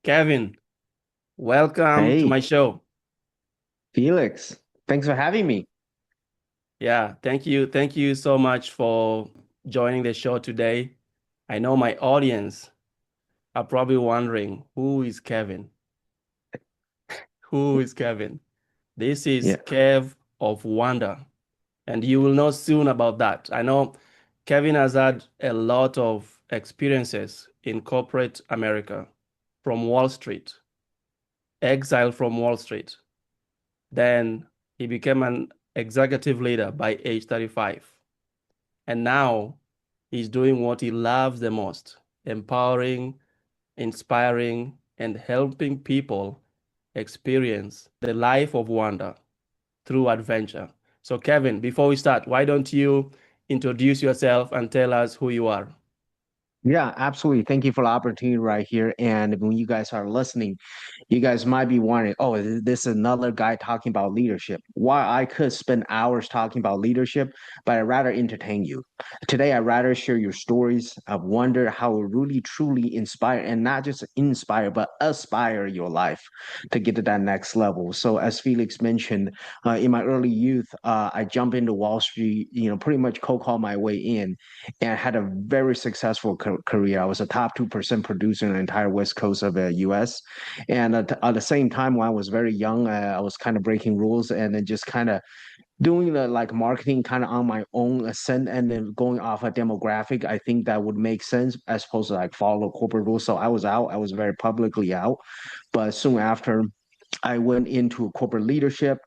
Kevin, welcome to Hey, my show. Felix, thanks for having me. Yeah, thank you. Thank you so much for joining the show today. I know my audience are probably wondering, who is Kevin? Who is Kevin? This is Yeah, Kev of Wonder, and you will know soon about that. I know Kevin has had a lot of experiences in corporate America, from Wall Street, exiled from Wall Street. Then he became an executive leader by age 35. And now he's doing what he loves the most, empowering, inspiring, and helping people experience the life of wonder through adventure. So, Kevin, before we start, why don't you introduce yourself and tell us who you are? yeah, absolutely. Thank you for the opportunity right here. And when you guys are listening, you guys might be wondering, oh, is this another guy talking about leadership? While I could spend hours talking about leadership, but I'd rather entertain you. Today, I'd rather share your stories of wonder, how it really truly inspire, and not just inspire, but aspire your life to get to that next level. So, as Felix mentioned, in my early youth, I jumped into Wall Street, pretty much cold call my way in and had a very successful career. I was a top 2% producer in the entire West Coast of the US. And at the same time, when I was very young, I was kind of breaking rules and then just kind of doing the like marketing kind of on my own ascent and then going off a demographic. I think that would make sense as opposed to like follow corporate rules. So I was out, I was very publicly out. But soon after, I went into corporate leadership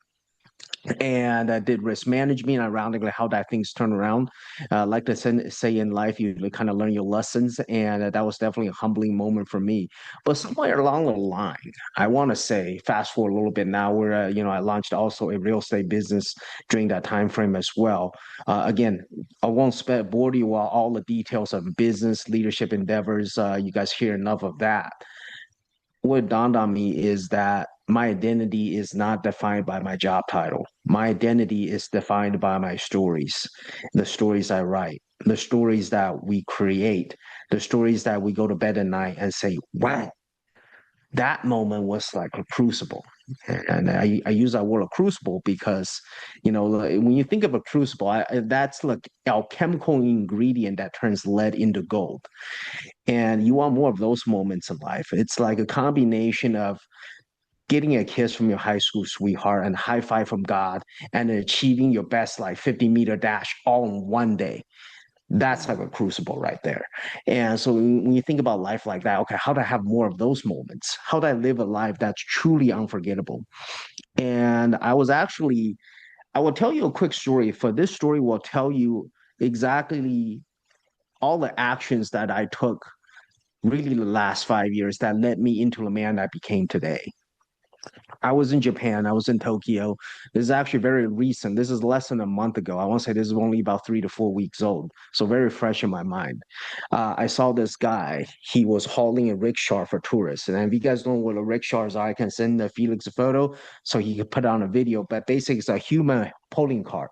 and I did risk management. Ironically, how that things turn around. Like they say in life, you kind of learn your lessons, and that was definitely a humbling moment for me. But somewhere along the line, I want to say, fast forward a little bit now, where I launched also a real estate business during that time frame as well. Again, I won't bore you with all the details of business leadership endeavors. You guys hear enough of that. What dawned on me is that my identity is not defined by my job title. My identity is defined by my stories, the stories I write, the stories that we create, the stories that we go to bed at night and say, wow, that moment was like a crucible. And I use that word a crucible because, when you think of a crucible, that's like alchemical ingredient that turns lead into gold. And you want more of those moments in life. It's like a combination of getting a kiss from your high school sweetheart and high five from God and achieving your best like 50-meter dash all in one day. That's like a crucible right there. And so when you think about life like that, okay, how do I have more of those moments? How do I live a life that's truly unforgettable? And I will tell you a quick story. For this story, will tell you exactly all the actions that I took really the last 5 years that led me into the man I became today. I was in Japan. I was in Tokyo. This is actually very recent. This is less than a month ago. I want to say this is only about 3 to 4 weeks old. So very fresh in my mind. I saw this guy. He was hauling a rickshaw for tourists. And if you guys don't know what a rickshaw is, I can send Felix a photo so he could put on a video. But basically, it's a human pulling cart,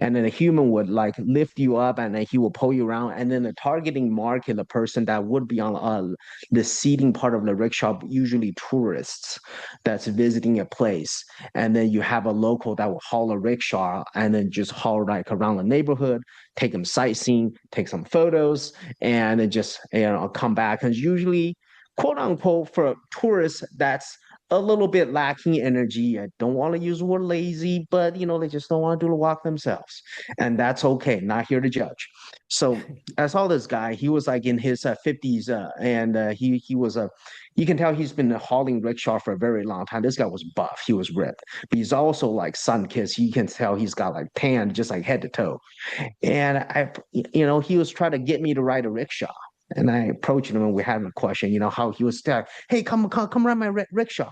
and then a human would like lift you up and then he will pull you around, and then the targeting market, the person that would be on the seating part of the rickshaw, usually tourists that's visiting a place, and then you have a local that will haul a rickshaw and then just haul like around the neighborhood, take them sightseeing, take some photos, and then just come back. And usually quote unquote for tourists that's a little bit lacking energy. I don't want to use the word lazy, but they just don't want to do the walk themselves. And that's okay. Not here to judge. So I saw this guy. He was like in his 50s, and he was a. You can tell he's been hauling rickshaw for a very long time. This guy was buff. He was ripped, but he's also like sun-kissed. You can tell he's got like tan, just like head to toe. And he was trying to get me to ride a rickshaw. And I approached him and we had a question, how he was stuck. Hey, come ride my rickshaw.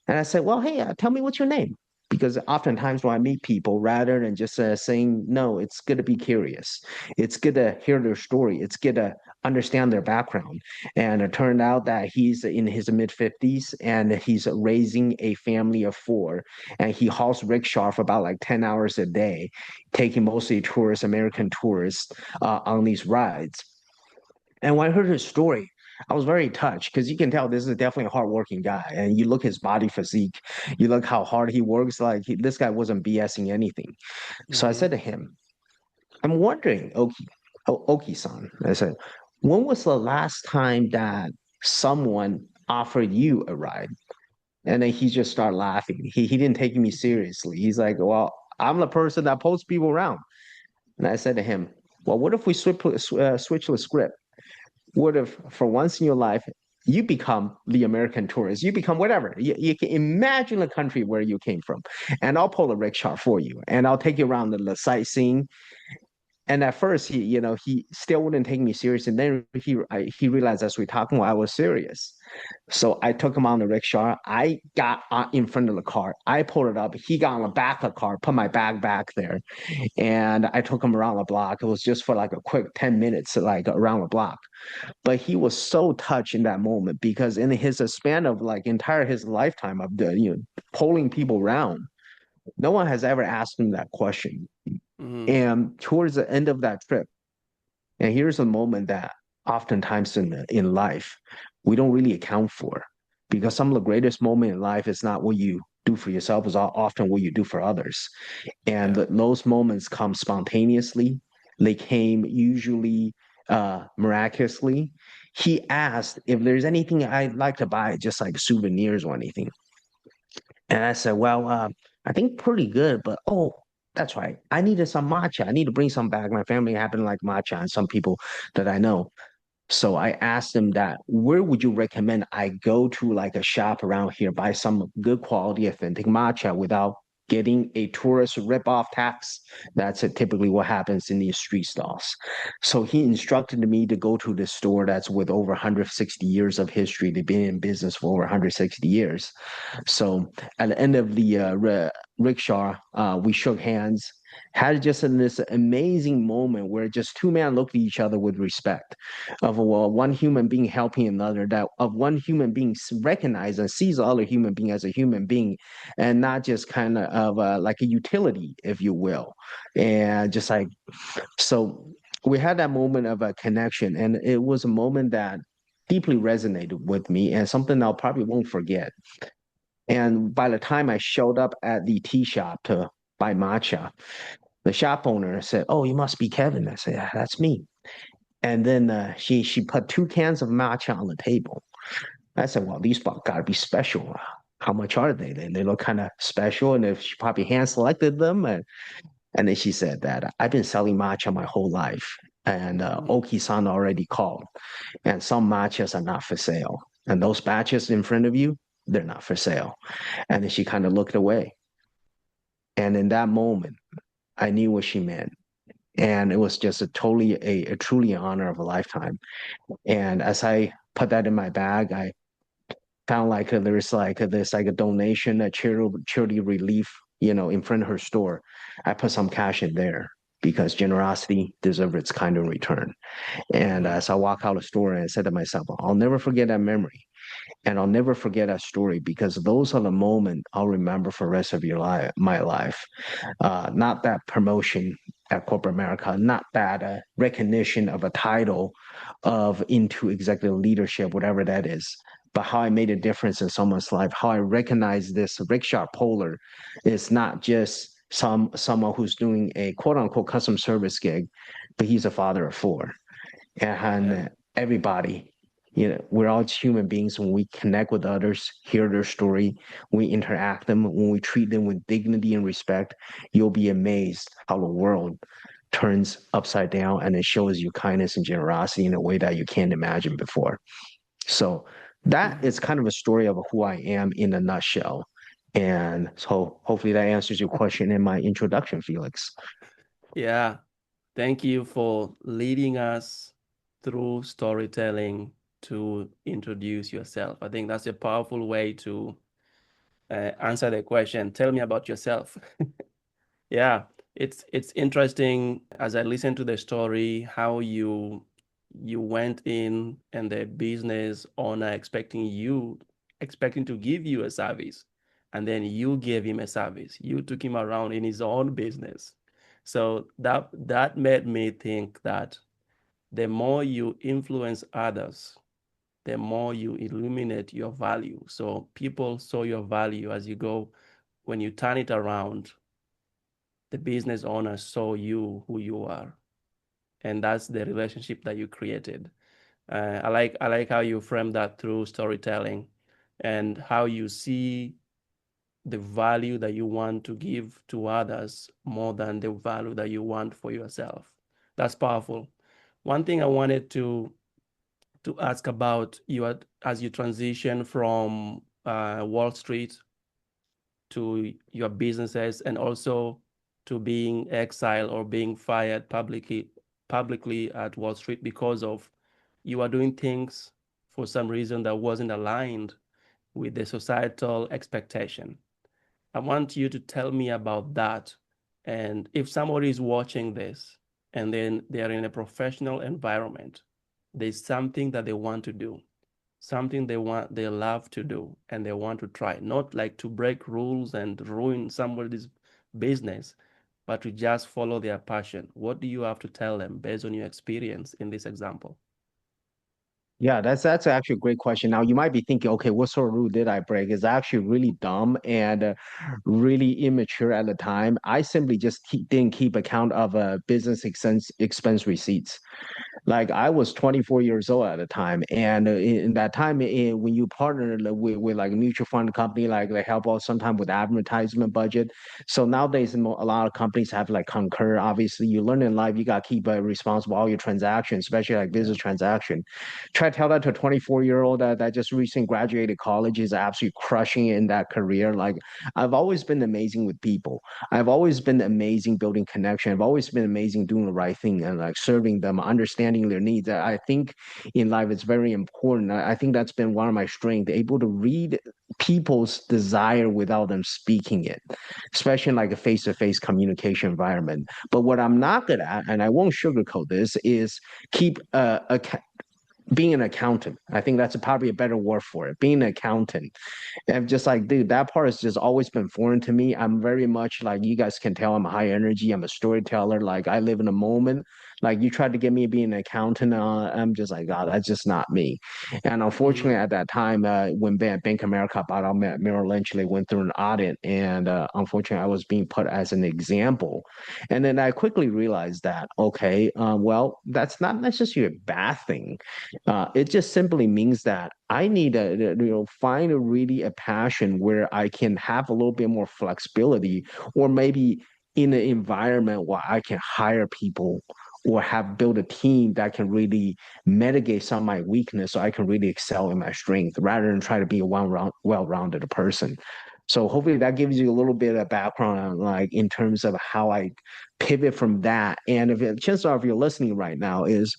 And I said, well, hey, tell me what's your name. Because oftentimes when I meet people, rather than just saying no, it's good to be curious. It's good to hear their story. It's good to understand their background. And it turned out that he's in his mid 50s and he's raising a family of four. And he hauls rickshaw for about like 10 hours a day, taking mostly tourists, American tourists, on these rides. And when I heard his story, I was very touched because you can tell this is definitely a hardworking guy. And you look his body physique, you look how hard he works. Like this guy wasn't BSing anything. So I Mm-hmm. said to him, I'm wondering, Oki-san, I said, when was the last time that someone offered you a ride? And then he just started laughing. He didn't take me seriously. He's like, well, I'm the person that pulls people around. And I said to him, well, what if we switch the script? What if for once in your life, you become the American tourist? You become whatever. You can imagine the country where you came from, and I'll pull a rickshaw for you, and I'll take you around the sightseeing. And at first, he still wouldn't take me serious. And then he realized as we talking, I was serious. So I took him on the rickshaw. I got in front of the car. I pulled it up. He got on the back of the car, put my bag back there, and I took him around the block. It was just for like a quick 10 minutes, like around the block. But he was so touched in that moment because in his span of like entire his lifetime of pulling people around, no one has ever asked him that question. Mm-hmm. And towards the end of that trip, and here's a moment that oftentimes in life we don't really account for, because some of the greatest moment in life is not what you do for yourself, is often what you do for others. And Yeah. those moments come spontaneously. They came usually miraculously. He asked if there's anything I'd like to buy, just like souvenirs or anything. And I said, well, I think pretty good, but oh, that's right. I needed some matcha. I need to bring some back. My family happen to like matcha and some people that I know. So I asked them that, where would you recommend I go to like a shop around here, buy some good quality authentic matcha without getting a tourist rip-off tax? That's typically what happens in these street stalls. So he instructed me to go to this store that's with over 160 years of history. They've been in business for over 160 years. So at the end of the rickshaw, we shook hands, had just this amazing moment where just two men looked at each other with respect, of one human being helping another, that of one human being recognize and sees the other human being as a human being, and not just kind of like a utility, if you will. And just like, so we had that moment of a connection, and it was a moment that deeply resonated with me and something I probably won't forget. And by the time I showed up at the tea shop to buy matcha, the shop owner said, "Oh, you must be Kevin." I said, "Yeah, that's me." And then she put two cans of matcha on the table. I said, "Well, these got to be special. How much are they?" They look kind of special, and if she probably hand selected them. And then she said that I've been selling matcha my whole life, and Mm-hmm. Oki-san already called, and some matchas are not for sale, and those batches in front of you, they're not for sale. And then she kind of looked away. And in that moment, I knew what she meant. And it was just a truly honor of a lifetime. And as I put that in my bag, I found like there's like a donation, a charity relief, in front of her store. I put some cash in there because generosity deserves its kind of return. And Mm-hmm. as I walk out of the store, and I said to myself, I'll never forget that memory. And I'll never forget that story because those are the moments I'll remember for the rest of my life. Not that promotion at corporate America, not that recognition of a title of into executive leadership, whatever that is, but how I made a difference in someone's life, how I recognize this rickshaw puller is not just someone who's doing a quote unquote customer service gig, but he's a father of four. Yeah. And everybody, we're all human beings. When we connect with others, hear their story, we interact them, when we treat them with dignity and respect, you'll be amazed how the world turns upside down, and it shows you kindness and generosity in a way that you can't imagine before. So that Mm-hmm. is kind of a story of who I am in a nutshell. And so hopefully that answers your question in my introduction, Felix. Yeah. Thank you for leading us through storytelling to introduce yourself. I think that's a powerful way to answer the question. Tell me about yourself. Yeah, it's interesting as I listen to the story how you went in and the business owner expecting to give you a service, and then you gave him a service. You took him around in his own business. So that made me think that the more you influence others, the more you illuminate your value. So people saw your value as you go. When you turn it around, the business owner saw you, who you are. And that's the relationship that you created. I like how you frame that through storytelling and how you see the value that you want to give to others more than the value that you want for yourself. That's powerful. One thing I wanted to ask about you as you transition from Wall Street to your businesses and also to being exiled or being fired publicly at Wall Street because of you are doing things for some reason that wasn't aligned with the societal expectation. I want you to tell me about that. And if somebody is watching this and then they're in a professional environment, there's something that they want to do, something they love to do, and they want to try, not like to break rules and ruin somebody's business, but to just follow their passion. What do you have to tell them based on your experience in this example? Yeah, that's actually a great question. Now you might be thinking, okay, what sort of rule did I break? It's actually really dumb and really immature at the time. I simply just didn't keep account of business expense receipts. Like I was 24 years old at the time, and in that time, when you partner with like a mutual fund company, like they help out sometimes with advertisement budget. So nowadays, a lot of companies have like Concur. Obviously, you learn in life, you got to keep responsible all your transactions, especially like Yeah. business transaction. Try to tell that to a 24-year-old that just recently graduated college is absolutely crushing it in that career. Like I've always been amazing with people. I've always been amazing building connection. I've always been amazing doing the right thing and like serving them, understanding their needs. I think in life it's very important. I think that's been one of my strengths, able to read people's desire without them speaking it, especially in like a face-to-face communication environment. But what I'm not good at, and I won't sugarcoat this, is keep being an accountant. I think that's probably a better word for it. Being an accountant. I'm just like, dude, that part has just always been foreign to me. I'm very much like you guys can tell I'm a high energy. I'm a storyteller. Like I live in a moment. Like you tried to get me to be an accountant. I'm just like, God, that's just not me. And unfortunately, Mm-hmm. at that time, when Bank of America bought out Merrill Lynch, they went through an audit, and unfortunately, I was being put as an example. And then I quickly realized that, okay, well, that's not necessarily a bad thing. It just simply means that I need to find a really a passion where I can have a little bit more flexibility, or maybe in an environment where I can hire people or have built a team that can really mitigate some of my weakness so I can really excel in my strength rather than try to be a well-rounded person. So hopefully that gives you a little bit of background on like in terms of how I pivot from that. And if chances are if you're listening right now is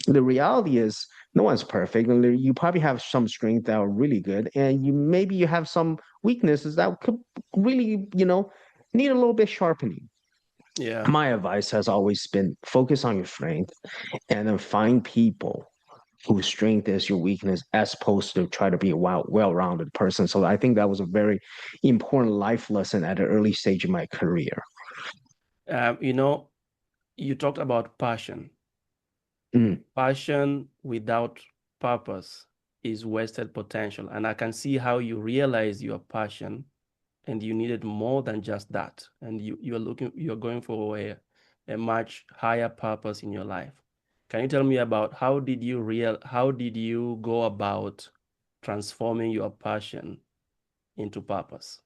the reality is no one's perfect. And you probably have some strengths that are really good, and you have some weaknesses that could really, need a little bit sharpening. Yeah. My advice has always been focus on your strength and then find people whose strength is your weakness as opposed to try to be a well-rounded person. So I think that was a very important life lesson at an early stage of my career. You know, you talked about passion. Mm. Passion without purpose is wasted potential. And I can see how you realize your passion and you needed more than just that. And you're going for a much higher purpose in your life. Can you tell me about how did you go about transforming your passion into purpose?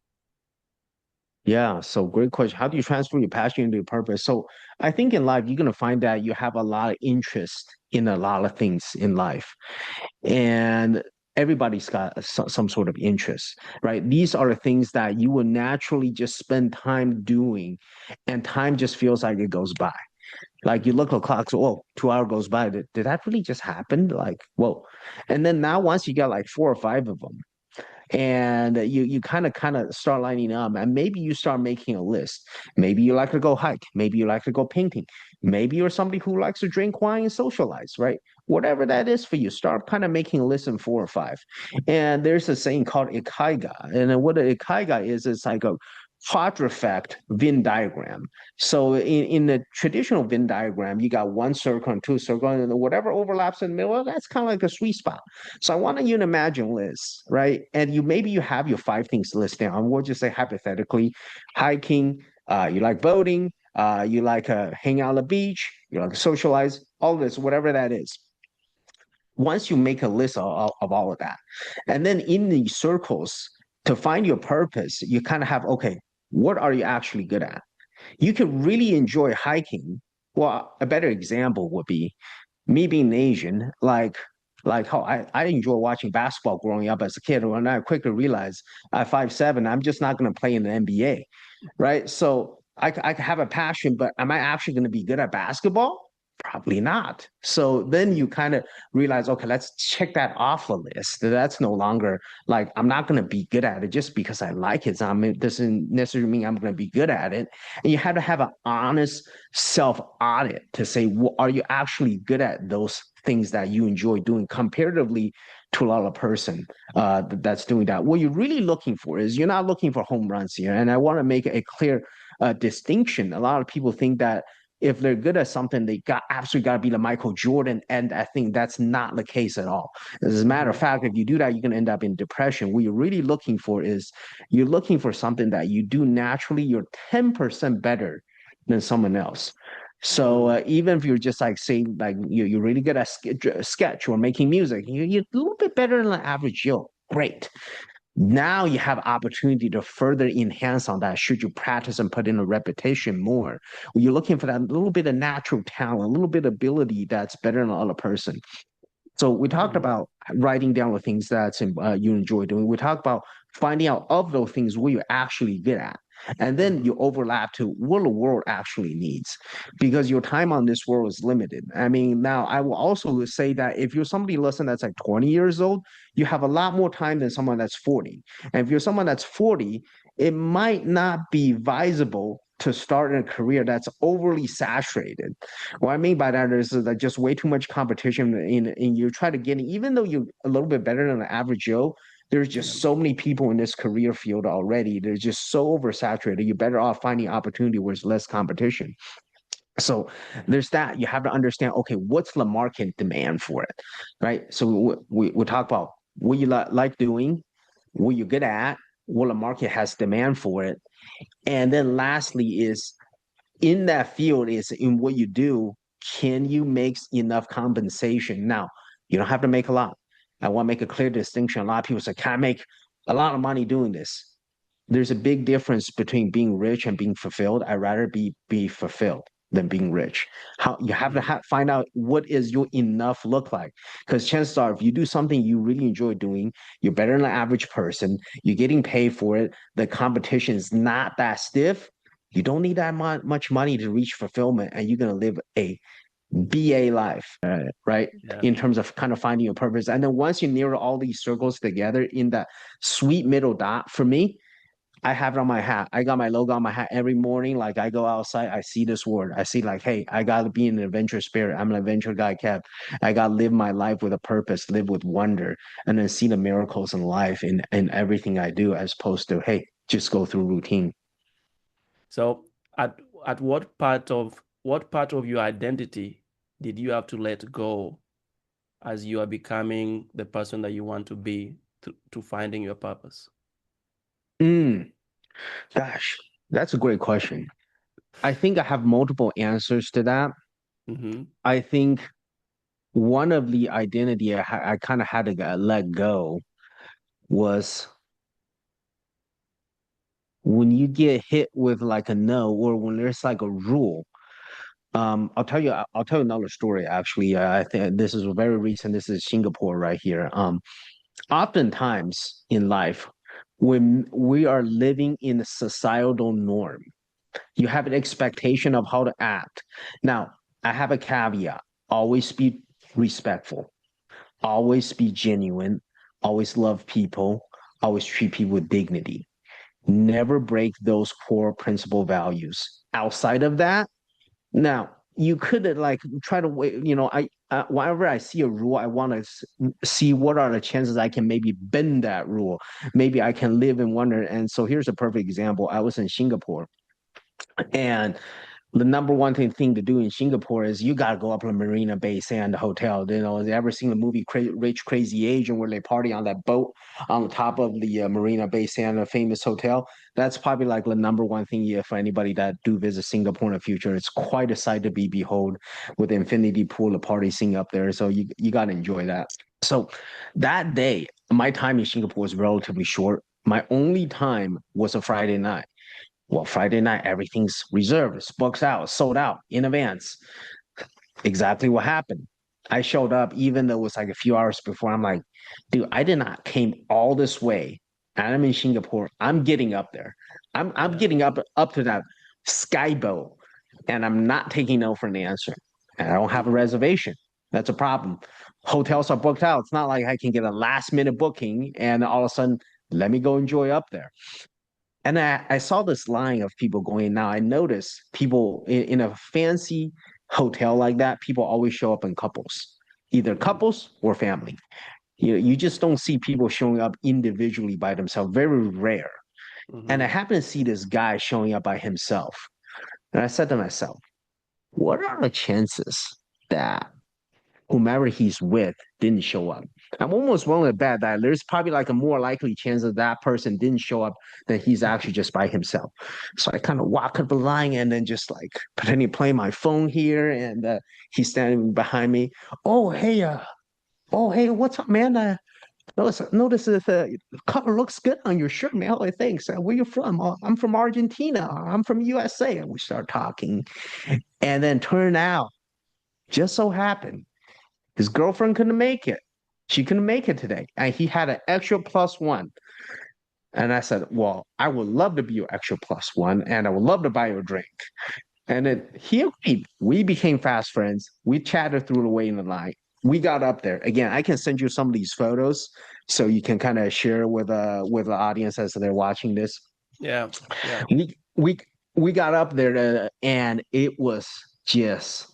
Yeah, so great question. How do you transfer your passion into your purpose? So I think in life, you're going to find that you have a lot of interest in a lot of things in life. And everybody's got some sort of interest, right? These are the things that you will naturally just spend time doing, and time just feels like it goes by. Like you look at the clock, so, whoa, 2 hour goes by. Did that really just happen? Like, whoa. And then now once you got like four or five of them, and you kind of start lining up, and maybe you start making a list. Maybe you like to go hike, maybe you like to go painting, maybe you're somebody who likes to drink wine and socialize, right? Whatever that is for you, start kind of making a list in four or five. And there's a saying called ikigai, and then what an ikigai is, it's like a quadrifact Venn diagram. So in the traditional Venn diagram, you got one circle and two circles, and whatever overlaps in the middle, well, that's kind of like a sweet spot. So I want you to imagine Liz, right? And you maybe you have your five things listed down. We'll just say hypothetically, hiking, you like boating, you like hang out on the beach, you like socialize, all this, whatever that is. Once you make a list of all of that, and then in these circles, to find your purpose, you kind of have, okay, what are you actually good at? You can really enjoy hiking. Well, a better example would be me being Asian, like how I enjoy watching basketball growing up as a kid. When I quickly realized at 5'7", I'm just not going to play in the NBA, right? So I have a passion, but am I actually going to be good at basketball? Probably not. So then you kind of realize, okay, let's check that off the list. That's no longer like I'm not going to be good at it just because I like it. So it doesn't necessarily mean I'm going to be good at it. And you have to have an honest self audit to say, well, are you actually good at those things that you enjoy doing comparatively to a lot of person that's doing that? What you're really looking for is you're not looking for home runs here. And I want to make a clear distinction. A lot of people think that if they're good at something, they got absolutely got to be the Michael Jordan, and I think that's not the case at all. As a matter of Mhm. fact, if you do that, you're going to end up in depression. What you're really looking for is you're looking for something that you do naturally. You're 10% better than someone else. So Mm. even if you're just like saying like you're really good at sketch or making music, you're a little bit better than the average Joe. Great. Now you have opportunity to further enhance on that should you practice and put in a repetition more. You're looking for that little bit of natural talent, a little bit of ability that's better than the other person. So we talked Mhm. about writing down the things that you enjoy doing. We talked about finding out of those things what you're actually good at. And then you Mhm. overlap to what the world actually needs because your time on this world is limited. I mean, now I will also say that if you're somebody listening that's like 20 years old, you have a lot more time than someone that's 40. And if you're someone that's 40, it might not be advisable to start in a career that's overly saturated. What I mean by that is that just way too much competition in you try to get it, even though you're a little bit better than the average Joe, there's Yeah. just so many people in this career field already. They're just so oversaturated. You're better off finding opportunity where there's less competition. So there's that. You have to understand, okay, what's the market demand for it, right? So we talk about what you like doing, what you're good at, what the market has demand for it. And then lastly is in that field is in what you do, can you make enough compensation? Now, you don't have to make a lot. I want to make a clear distinction. A lot of people say, can I make a lot of money doing this? There's a big difference between being rich and being fulfilled. I'd rather be fulfilled than being rich. How you have to Mm. find out what is your enough look like. Because chances are, if you do something you really enjoy doing, you're better than the average person. You're getting paid for it. The competition is not that stiff. You don't need that much money to reach fulfillment, and you're gonna live a BA life, right? Yeah. In terms of kind of finding your purpose. And then once you narrow all these circles together in that sweet middle dot, for me, I have it on my hat. I got my logo on my hat every morning. Like I go outside, I see this word. I see like, hey, I gotta be an adventure spirit. I'm an adventure guy, Kev. I gotta live my life with a purpose, live with wonder, and then see the miracles in life in everything I do, as opposed to, hey, just go through routine. So at what part of your identity did you have to let go as you are becoming the person that you want to be to finding your purpose? Mm, gosh, that's a great question. I think I have multiple answers to that. Mm-hmm. I think one of the identity I kind of had to let go was when you get hit with like a no, or when there's like a rule. I'll tell you another story actually. I think this is very recent. This is Singapore right here. Oftentimes in life, when we are living in a societal norm, you have an expectation of how to act. Now, I have a caveat. Always be respectful. Always be genuine. Always love people. Always treat people with dignity. Never break those core principle values. Outside of that, now you could like try to wait. whenever I see a rule, I want to see what are the chances I can maybe bend that rule. Maybe I can live in wonder. And so here's a perfect example. I was in Singapore, and the number one thing to do in Singapore is you gotta go up to Marina Bay Sand Hotel. You know, have you ever seen the movie Rich Crazy Asian where they party on that boat on the top of the Marina Bay Sand, a famous hotel? That's probably like the number one thing for anybody that do visit Singapore in the future. It's quite a sight to be behold with the infinity pool, the party scene up there. So you gotta enjoy that. So that day, my time in Singapore was relatively short. My only time was a Friday night. Well, Friday night, everything's reserved, it's booked out, sold out in advance. Exactly what happened. I showed up, even though it was like a few hours before. I'm like, dude, I did not came all this way. And I'm in Singapore. I'm getting up there. I'm Yeah. getting up to that skyboat, and I'm not taking no for an answer. And I don't have a Hmm. reservation. That's a problem. Hotels are booked out. It's not like I can get a last minute booking and all of a sudden let me go enjoy up there. And I saw this line of people going. Now I noticed people in a fancy hotel like that, people always show up in couples, either Hmm. couples or family. You just don't see people showing up individually by themselves, very rare. And I Hmm. happened to see this guy showing up by himself. And I said to myself, what are the chances that whomever he's with didn't show up? I'm almost willing to bet that there's probably like a more likely chance that that person didn't show up than he's actually just by himself. So I kind of walk up the line and then just like pretending to play my phone here, and he's standing behind me. Oh hey, what's up, man? Notice that the color looks good on your shirt, man. Oh, thanks. Where you from? Oh, I'm from Argentina. I'm from USA. And we start talking, and then turn out, just so happened his girlfriend couldn't make it. She couldn't make it today. And he had an extra plus one. And I said, well, I would love to be your extra plus one, and I would love to buy you a drink. And then he agreed. We became fast friends. We chatted through the way in the line. We got up there. Again, I can send you some of these photos so you can kind of share with the audience as they're watching this. Yeah. Yeah. We we we got up there and it was just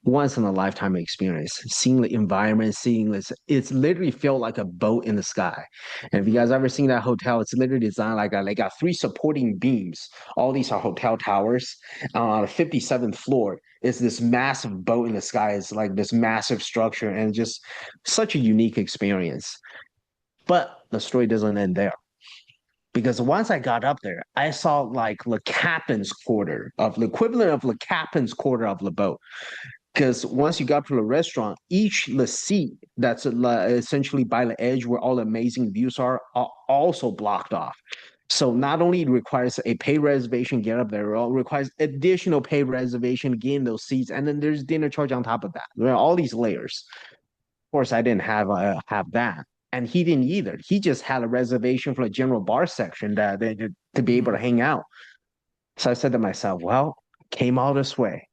once in a lifetime experience. Seeing the environment, seeing this, it's literally felt like a boat in the sky. And if you guys Hmm. ever seen that hotel, it's literally designed like that. They got three supporting beams. All these are hotel towers. On the 57th floor is this massive boat in the sky. It's like this massive structure and just such a unique experience. But the story doesn't end there. Because once I got up there, I saw like the captain's quarter of the equivalent of the captain's quarter of the boat, because once you got to the restaurant, each the seat that's essentially by the edge where all the amazing views are also blocked off. So not only it requires a pay reservation, get up there, it requires additional pay reservation, gain those seats, and then there's dinner charge on top of that. There are all these layers. Of course, I didn't have that, and he didn't either. He just had a reservation for a general bar section to be able to Hmm. hang out. So I said to myself, well, came all this way,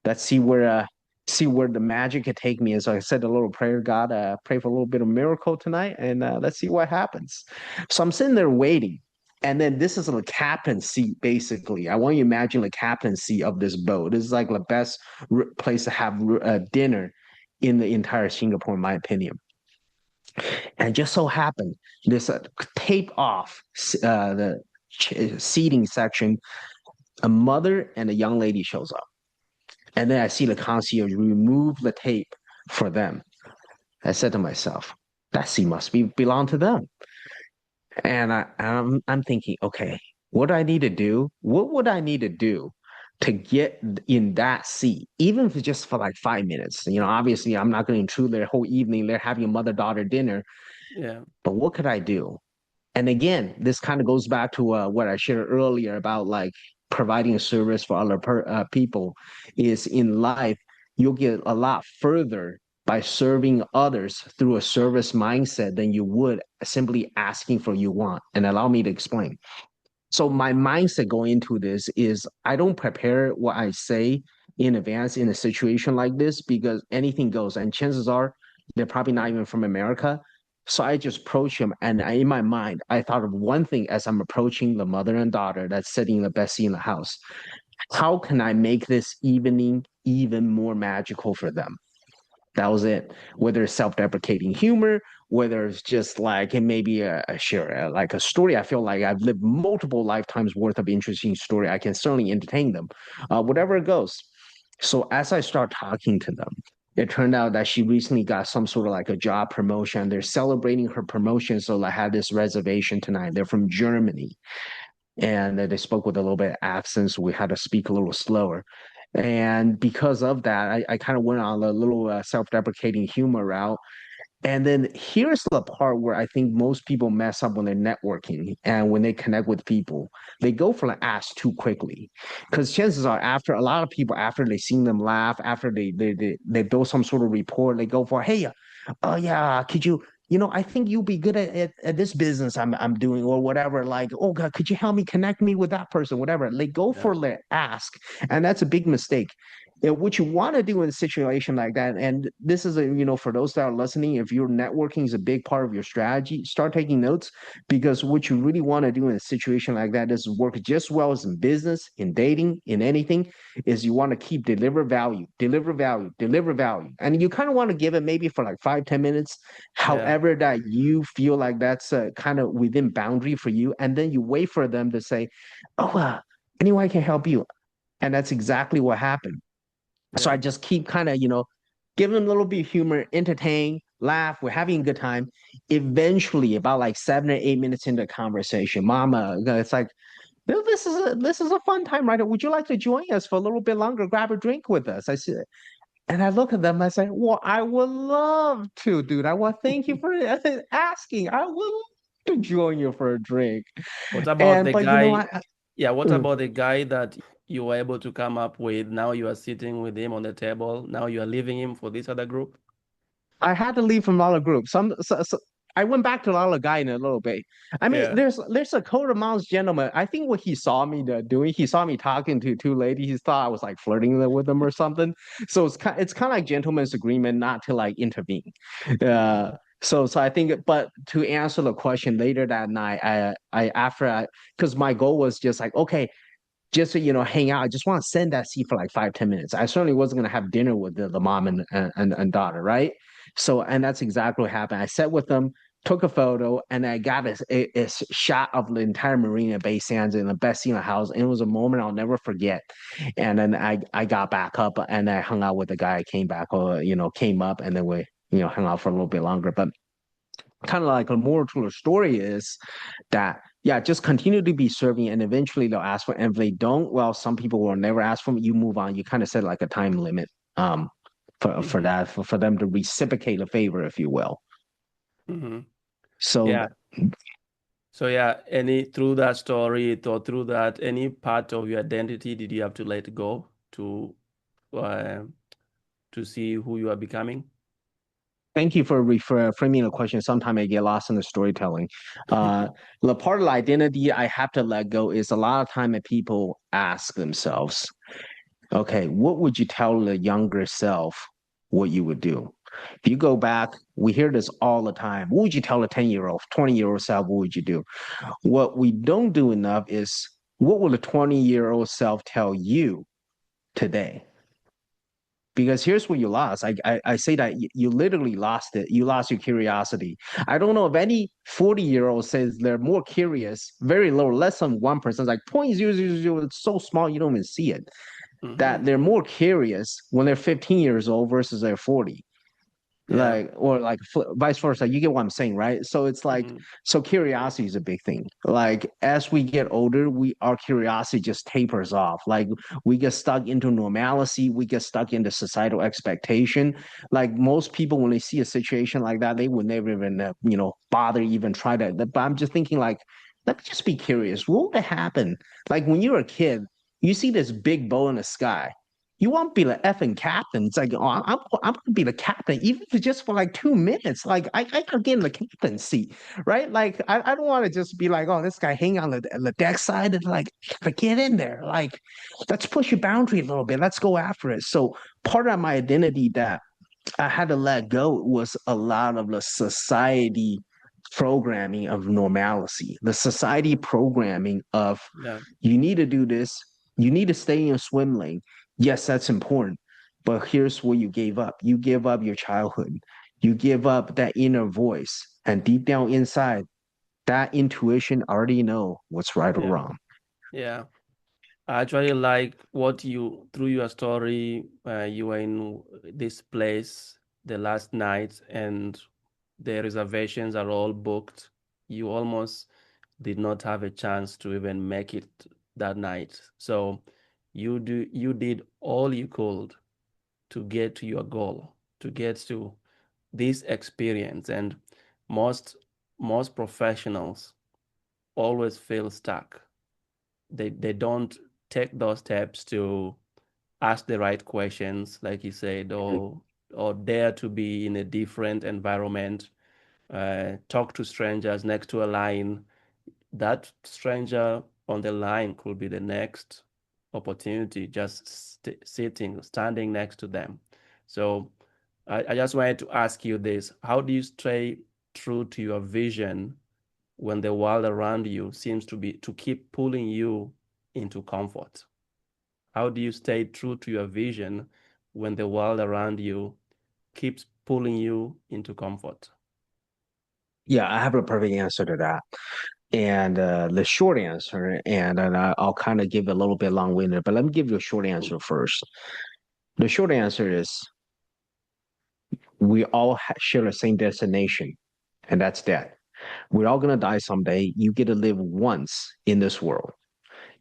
let's see where the magic could take me. And so I said a little prayer, God, pray for a little bit of miracle tonight, and let's see what happens. So I'm sitting there waiting. And then this is the captain's seat, basically. I want you to imagine the captain's seat of this boat. This is like the best place to have dinner in the entire Singapore, in my opinion. And just so happened, this tape off the seating section, a mother and a young lady shows up. And then I see the concierge remove the tape for them. I said to myself, that seat must be belong to them. And I'm thinking, okay, what do I need to do? What would I need to do to get in that seat, even if it's just for like 5 minutes? You know, obviously I'm not going to intrude their whole evening. They're having a mother-daughter dinner, Yeah. but what could I do? And again, this kind of goes back to what I shared earlier about like providing a service for other people. Is in life, you'll get a lot further by serving others through a service mindset than you would simply asking for you want. And allow me to explain. So my mindset going into this is I don't prepare what I say in advance in a situation like this because anything goes, and chances are they're probably not even from America. So I just approach him, and in my mind, I thought of one thing as I'm approaching the mother and daughter that's sitting in the best seat in the house. How can I make this evening even more magical for them? That was it. Whether it's self-deprecating humor, whether it's just like it may be a share like a story. I feel like I've lived multiple lifetimes worth of interesting story. I can certainly entertain them, whatever it goes. So as I start talking to them, it turned out that she recently got some sort of like a job promotion. They're celebrating her promotion, so I had this reservation tonight. They're from Germany, and they spoke with a little bit of accent, so we had to speak a little slower. And because of that, I kind of went on a little self-deprecating humor route. And then here's the part where I think most people mess up when they're networking and when they connect with people. They go for the ask too quickly. Because chances are after a lot of people, after they seen them laugh, after they build some sort of rapport, they go for, hey, oh yeah, could you, I think you'll be good at this business I'm doing or whatever. Like, oh God, could you help me connect me with that person? Whatever. They go Yeah. for the ask. And that's a big mistake. What you want to do in a situation like that, and this is for those that are listening, if your networking is a big part of your strategy, start taking notes, because what you really want to do in a situation like that is work just well as in business, in dating, in anything, is you want to keep deliver value, deliver value, deliver value. And you kind of want to give it maybe for like 5, 10 minutes, Yeah. however that you feel like that's kind of within boundary for you. And then you wait for them to say, oh, anyone I can help you. And that's exactly what happened. So I Yeah. just keep kind of, giving them a little bit of humor, entertain, laugh. We're having a good time. Eventually, about like 7 or 8 minutes into the conversation, Mama, it's like, this is a fun time, right? Would you like to join us for a little bit longer? Grab a drink with us. I said, and I look at them. I say, well, I would love to, dude. I want thank you for asking. I would love to join you for a drink. What about And the but guy? I Yeah, what mm. about the guy that you were able to come up with? Now you are sitting with him on the table. Now you are leaving him for this other group. I had to leave from Lala Group. I went back to Lala Guy in a little bit. I mean, Yeah. there's a code of Mounts gentleman. I think what he saw me doing, he saw me talking to two ladies. He thought I was like flirting with them or something. So it's kind of like gentleman's agreement not to like intervene. Mhm. Uh, so I think, but to answer the question later that night, because my goal was just like, okay, just to hang out. I just want to send that seat for like 5, 10 minutes. I certainly wasn't gonna have dinner with the mom and daughter, right? So and that's exactly what happened. I sat with them, took a photo, and I got a shot of the entire Marina Bay Sands in the best scene in the house. And it was a moment I'll never forget. And then I got back up and I hung out with the guy. I came back, or came up, and then we hung out for a little bit longer. But kind of like a moral to the story is that yeah, just continue to be serving, and eventually they'll ask for it. And if they don't, well, some people will never ask for it. You move on. You kind of set like a time limit for Mhm. that for them to reciprocate a favor, if you will. Mhm. So Yeah. So yeah, any through that story or through that, any part of your identity did you have to let go uh, to see who you are becoming? thank you for framing the question. Sometimes I get lost in the storytelling. The part of the identity I have to let go is a lot of time that people ask themselves, okay, what would you tell the younger self what you would do? If you go back, we hear this all the time. What would you tell a 10-year-old, 20-year-old self? What would you do? What we don't do enough is what will a 20-year-old self tell you today? Because here's what you lost. I say that you literally lost it. You lost your curiosity. I don't know if any 40-year-old says they're more curious, very low, less than 1%, like 0.000. It's so small you don't even see it, that Hmm. they're more curious when they're 15 years old versus they're 40, Yeah. like or like vice versa. You get what I'm saying, right? So it's like, Hmm. so curiosity is a big thing. Like as we get older, our curiosity just tapers off. Like we get stuck into normalcy, we get stuck into societal expectation. Like most people when they see a situation like that, they would never even bother even try to, but I'm just thinking like, let me just be curious, what would happen like when you're a kid, you see this big bow in the sky, you won't be the effing captain. It's like, oh, I'm gonna be the captain, even if it's just for like 2 minutes. Like I could get in the captain seat, right? Like I don't want to just be like, oh, this guy hang on the deck side and like, get in there. Like, let's push your boundary a little bit. Let's go after it. So part of my identity that I had to let go was a lot of the society programming of normalcy, the society programming of Yeah. you need to do this, you need to stay in a swim lane. Yes, that's important. But here's what you gave up. You give up your childhood. You give up that inner voice. And deep down inside, that intuition already know what's right or Yeah. wrong. Yeah. I actually like what you, through your story, you were in this place the last night and the reservations are all booked. You almost did not have a chance to even make it that night. So you did all you could to get to your goal, to get to this experience. And most most professionals always feel stuck. They don't take those steps to ask the right questions, like you said, or dare to be in a different environment, talk to strangers next to a line. That stranger on the line could be the next opportunity, just standing next to them. So I just wanted to ask you this: how do you stay true to your vision when the world around you seems to keep pulling you into comfort? How do you stay true to your vision when the world around you keeps pulling you into comfort? Yeah, I have a perfect answer to that. And the short answer, and I'll kind of give it a little bit long-winded, but let me give you a short answer first. The short answer is we all share the same destination, and that's death. We're all gonna die someday. You get to live once in this world.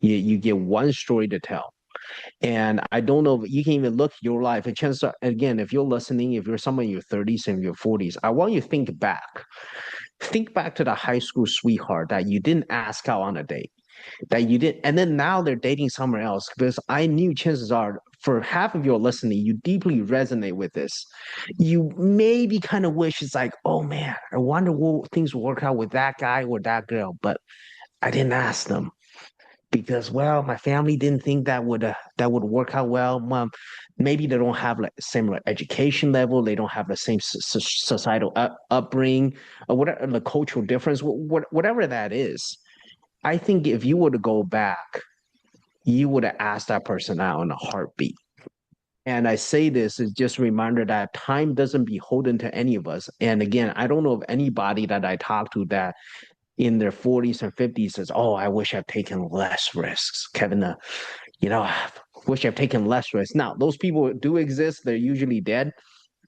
You get one story to tell. And I don't know if you can even look at your life. And chances are, again, if you're listening, if you're someone in your 30s and your 40s, I want you to think back. Think back to the high school sweetheart that you didn't ask out on a date, that you didn't, and then now they're dating somewhere else. Because I knew chances are, for half of your listening, you deeply resonate with this. You maybe kind of wish it's like, oh man, I wonder what things will work out with that guy or that girl, but I didn't ask them because well my family didn't think that would work out well. Maybe they don't have like same like, education level, they don't have the same societal upbringing or whatever the cultural difference, whatever that is. I think if you were to go back, you would have asked that person out in a heartbeat. And I say this is just a reminder that time doesn't beholden to any of us. And again, I don't know of anybody that I talk to that in their 40s and 50s says, oh, I wish I've taken less risks. Kevin, I wish I've taken less risks. Now, those people do exist. They're usually dead.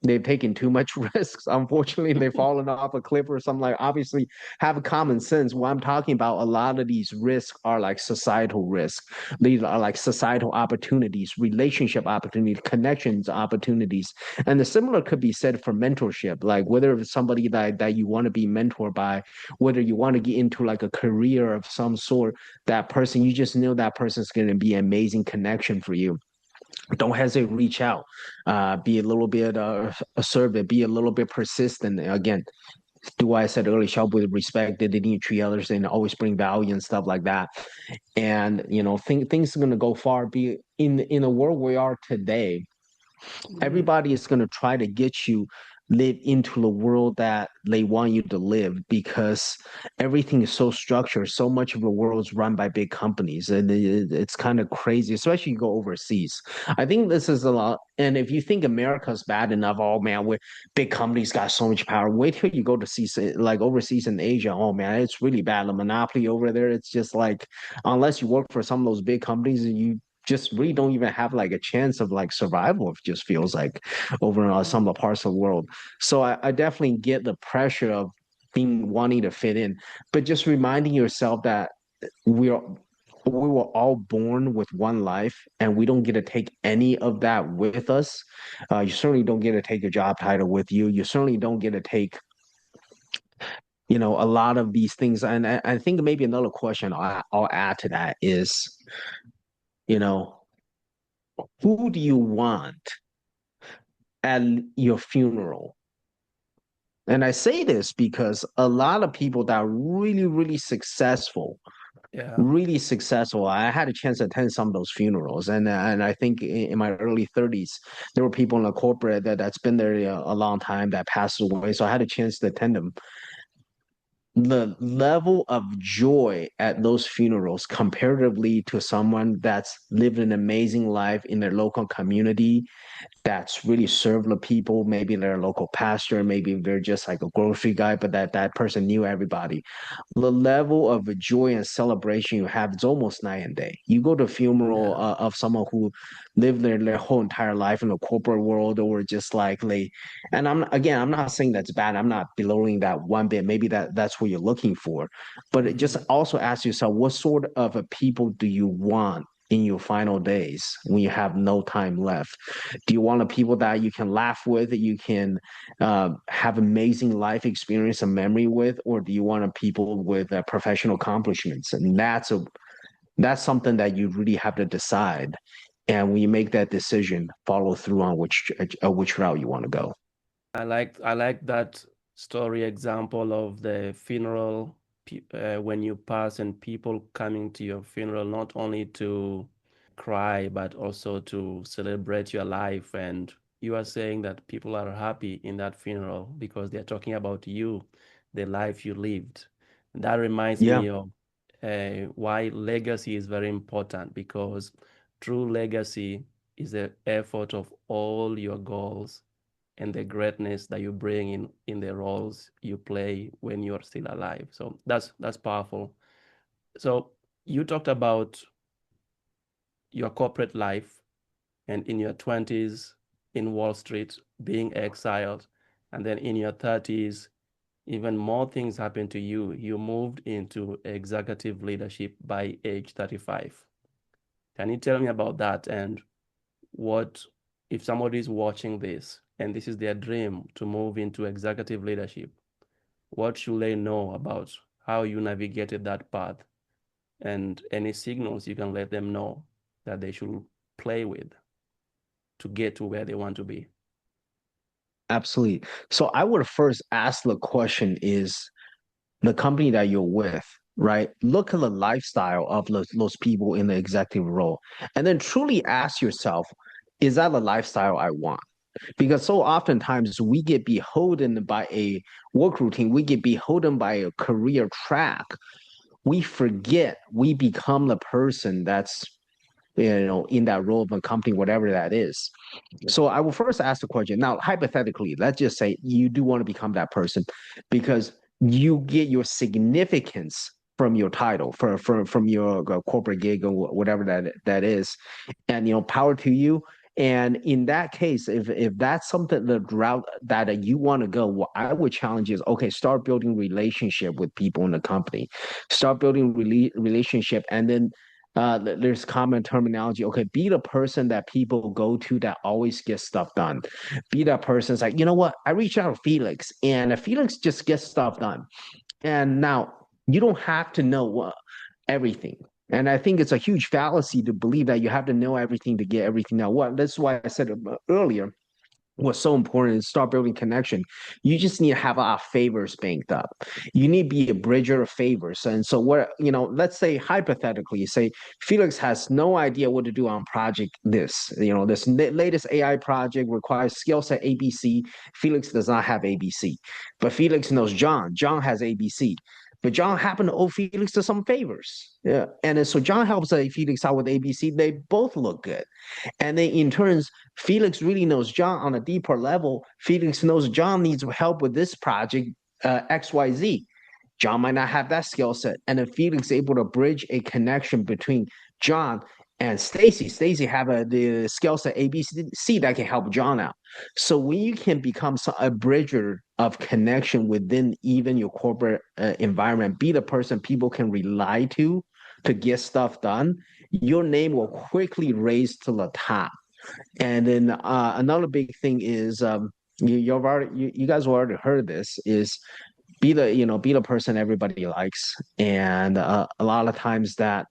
They've taken too much risks. Unfortunately, they've fallen off a cliff or something. Like obviously have a common sense. What I'm talking about, a lot of these risks are like societal risks. These are like societal opportunities, relationship opportunities, connections opportunities. And the similar could be said for mentorship, like whether it's somebody that you want to be mentored by, whether you want to get into like a career of some sort, that person, you just know that person's going to be an amazing connection for you. Don't hesitate to reach out. Be a little bit assertive, be a little bit persistent. Again, do what I said earlier, show up with respect, did you treat others and always bring value and stuff like that. And things are gonna go far. Be in the world we are today, Mm, everybody is going to try to get you live into the world that they want you to live because everything is so structured. So much of the world is run by big companies, and it's kind of crazy, especially you go overseas. I think this is a lot. And if you think America's bad enough, oh man, where big companies got so much power. Wait till you go to see like overseas in Asia. Oh man, it's really bad. The monopoly over there, it's just like unless you work for some of those big companies and you just really don't even have like a chance of like survival. It just feels like over in some mm, of the parts of the world. So I definitely get the pressure of being wanting to fit in, but just reminding yourself that we're we were all born with one life and we don't get to take any of that with us. You certainly don't get to take a job title with you. You certainly don't get to take a lot of these things. And I think maybe another question I'll add to that is, you know, who do you want at your funeral? And I say this because a lot of people that are really, yeah. really successful. I had a chance to attend some of those funerals, and I think in my early 30s, there were people in the corporate that's been there a long time that passed away. So I had a chance to attend them. the level of joy at those funerals comparatively to someone that's lived an amazing life in their local community, that's really served the people. Maybe they're a local pastor, maybe they're just like a grocery guy, but that person knew everybody. The level of joy and celebration you have is almost night and day. You go to a funeral Yeah. of someone who lived their whole entire life in the corporate world, or just like they, and I'm not saying that's bad. I'm not belittling that one bit. Maybe that's what you're looking for, but it just Mhm. also ask yourself, what sort of a people do you want in your final days when you have no time left? Do you want the people that you can laugh with, that you can have amazing life experience and memory with, or do you want a people with professional accomplishments? And that's something that you really have to decide. And when you make that decision, follow through on which route you want to go. I like that story example of the funeral when you pass and people coming to your funeral not only to cry but also to celebrate your life, and you are saying that people are happy in that funeral because they're talking about you, the life you lived. That reminds Yeah, me of why legacy is very important, because true legacy is the effort of all your goals and the greatness that you bring in the roles you play when you're still alive. So that's powerful. So you talked about your corporate life and in your 20s in Wall Street being exiled, and then in your 30s even more things happened to you. You moved into executive leadership by age 35. Can you tell me about that, and what if somebody is watching this and this is their dream to move into executive leadership? What should they know about how you navigated that path, and any signals you can let them know that they should play with to get to where they want to be? absolutely. So I would first ask the question is the company that you're with, right? Look at the lifestyle of those people in the executive role, and then truly ask yourself, is that the lifestyle I want? Because so oftentimes we get beholden by a work routine, we get beholden by a career track. We forget we become the person that's in that role of a company, whatever that is. So I will first ask the question. Now, hypothetically, let's just say you do want to become that person because you get your significance from your title, from your corporate gig or whatever that is, and power to you. And in that case, if that's something, the route that you want to go, what I would challenge is, okay, start building relationship with people in the company, start building relationship, and then there's common terminology. Okay, be the person that people go to that always gets stuff done. Be that person that's like, you know what? I reached out to Felix, and Felix just gets stuff done. And now you don't have to know everything. And I think it's a huge fallacy to believe that you have to know everything to get everything. Now, what that's why I said earlier, what's so important is start building connection. You just need to have our favors banked up. You need to be a bridger of favors. And so what, let's say hypothetically, say Felix has no idea what to do on project this, this latest AI project requires skill set ABC. Felix does not have ABC, but Felix knows John. John has ABC. But John happened to owe Felix to some favors. Yeah. And then, so John helps Felix out with ABC. They both look good. And then in turns, Felix really knows John on a deeper level. Felix knows John needs help with this project, XYZ. John might not have that skill set. And then Felix is able to bridge a connection between John and Stacy. Stacy have the skill set ABC that can help John out. So when you can become a bridger of connection within even your corporate environment, be the person people can rely to get stuff done, your name will quickly raise to the top. And then another big thing is you guys have already heard this is be the person everybody likes, and a lot of times that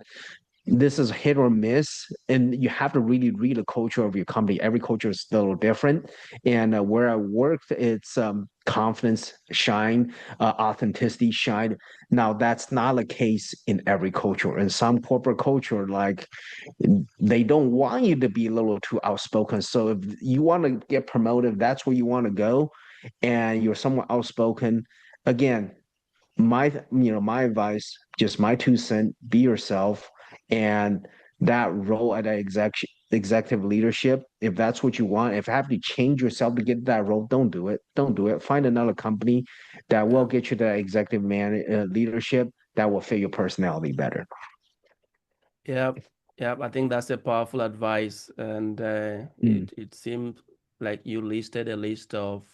this is hit or miss, and you have to really read the culture of your company. Every culture is a little different, and where I worked, it's confidence shine, authenticity shine. Now that's not the case in every culture. In some corporate culture, like they don't want you to be a little too outspoken. So if you want to get promoted, that's where you want to go, and you're somewhat outspoken. Again, my advice, just my 2 cent, be yourself. And that role at executive leadership, if that's what you want, if you have to change yourself to get that role, don't do it. Find another company that will Yeah. get you the executive leadership that will fit your personality better. Yeah. Yeah. I think that's a powerful advice. And Mm. it seemed like you listed a list of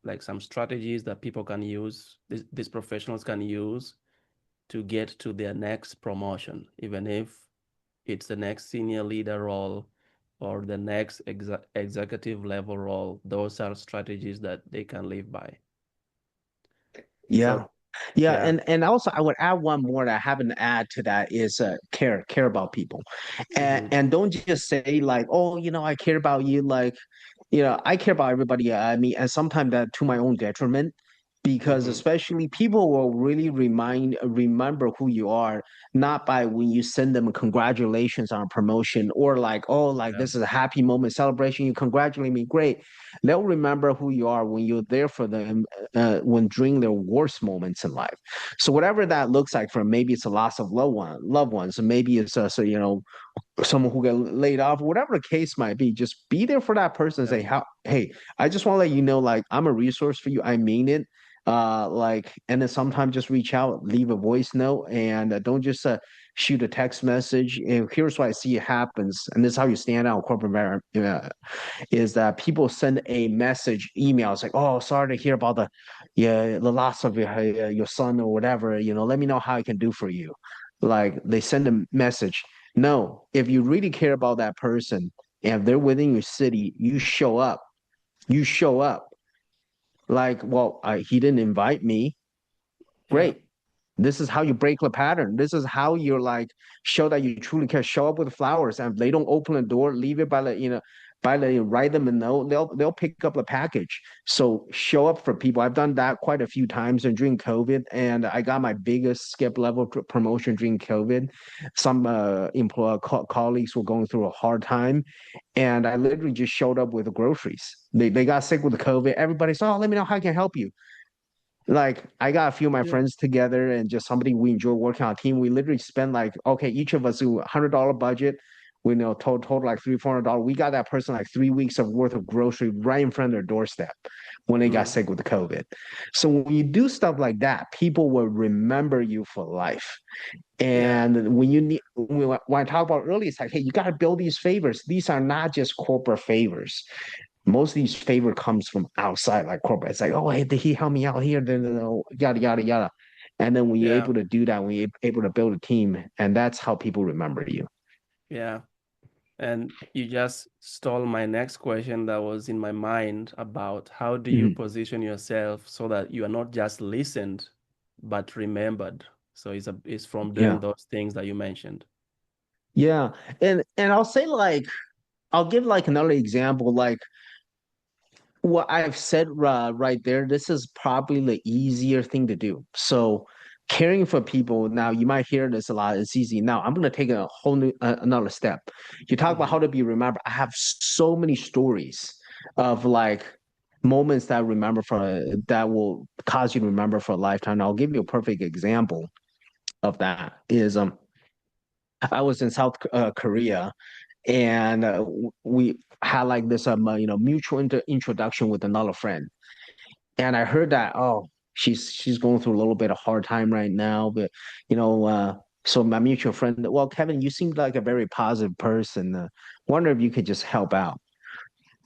like some strategies that people can use, these professionals can use to get to their next promotion, even if it's the next senior leader role or the next executive level role. Those are strategies that they can live by. Yeah. So, Yeah, yeah. and also I would add one more that I haven't add to that is care about people. And Hmm. and don't just say like, oh, I care about you, like, I care about everybody. I mean, and sometimes that to my own detriment, because Hmm. especially people will really remember who you are, not by when you send them a congratulations on a promotion, or like, oh, like Yeah. this is a happy moment celebration, you congratulate me, great. They'll remember who you are when you're there for them, when during their worst moments in life. So whatever that looks like, for maybe it's a loss of loved ones, and maybe it's someone who got laid off, whatever the case might be, just be there for that person and Yeah. say, hey, I just want to let you know, like, I'm a resource for you. I mean it. Like, and then sometimes just reach out, leave a voice note, and don't just shoot a text message. And here's what I see happens, and this is how you stand out in corporate America, is that people send a message, email. It's like, oh, sorry to hear about the loss of your son or whatever. Let me know how I can do for you. Like, they send a message. No, if you really care about that person and if they're within your city, you show up. You show up. Like, well, he didn't invite me. Yeah. Great. This is how you break the pattern. This is how you're like, show that you truly care. Show up with flowers, and if they don't open the door, leave it write them a note. They'll pick up the package. So show up for people. I've done that quite a few times, and during COVID, and I got my biggest skip level promotion during COVID. Some colleagues were going through a hard time, and I literally just showed up with groceries. They got sick with the COVID. Everybody's, oh, let me know how I can help you. Like, I got a few of my Yeah. friends together, and just somebody we enjoy working on a team. We literally spend like, okay, each of us do $100 budget. We know total like $300, $400. We got that person like 3 weeks of worth of grocery right in front of their doorstep when they got Mm. sick with the COVID. So when you do stuff like that, people will remember you for life. Yeah. And when I talk about earlier, it's like, hey, you got to build these favors. These are not just corporate favors. Most of these favor comes from outside, like corporate. It's like, oh, hey, did he help me out here? Yada yada yada. And then when you're Yeah. able to do that, when you're able to build a team, and that's how people remember you. Yeah. And you just stole my next question that was in my mind about how do you Mhm. position yourself so that you are not just listened, but remembered. So it's from doing Yeah, those things that you mentioned. yeah, and I'll say, like, I'll give like another example, like what I've said right there. This is probably the easier thing to do. So, caring for people. Now, you might hear this a lot. It's easy. Now, I'm going to take a whole new another step. You talk about Hmm. how to be remembered. I have so many stories of like moments that I remember for that will cause you to remember for a lifetime. I'll give you a perfect example of that. Is I was in South Korea, and we had like this mutual introduction with another friend, and I heard that, oh, she's going through a little bit of hard time right now, but you know so my mutual friend, well, Kevin, you seem like a very positive person, wonder if you could just help out.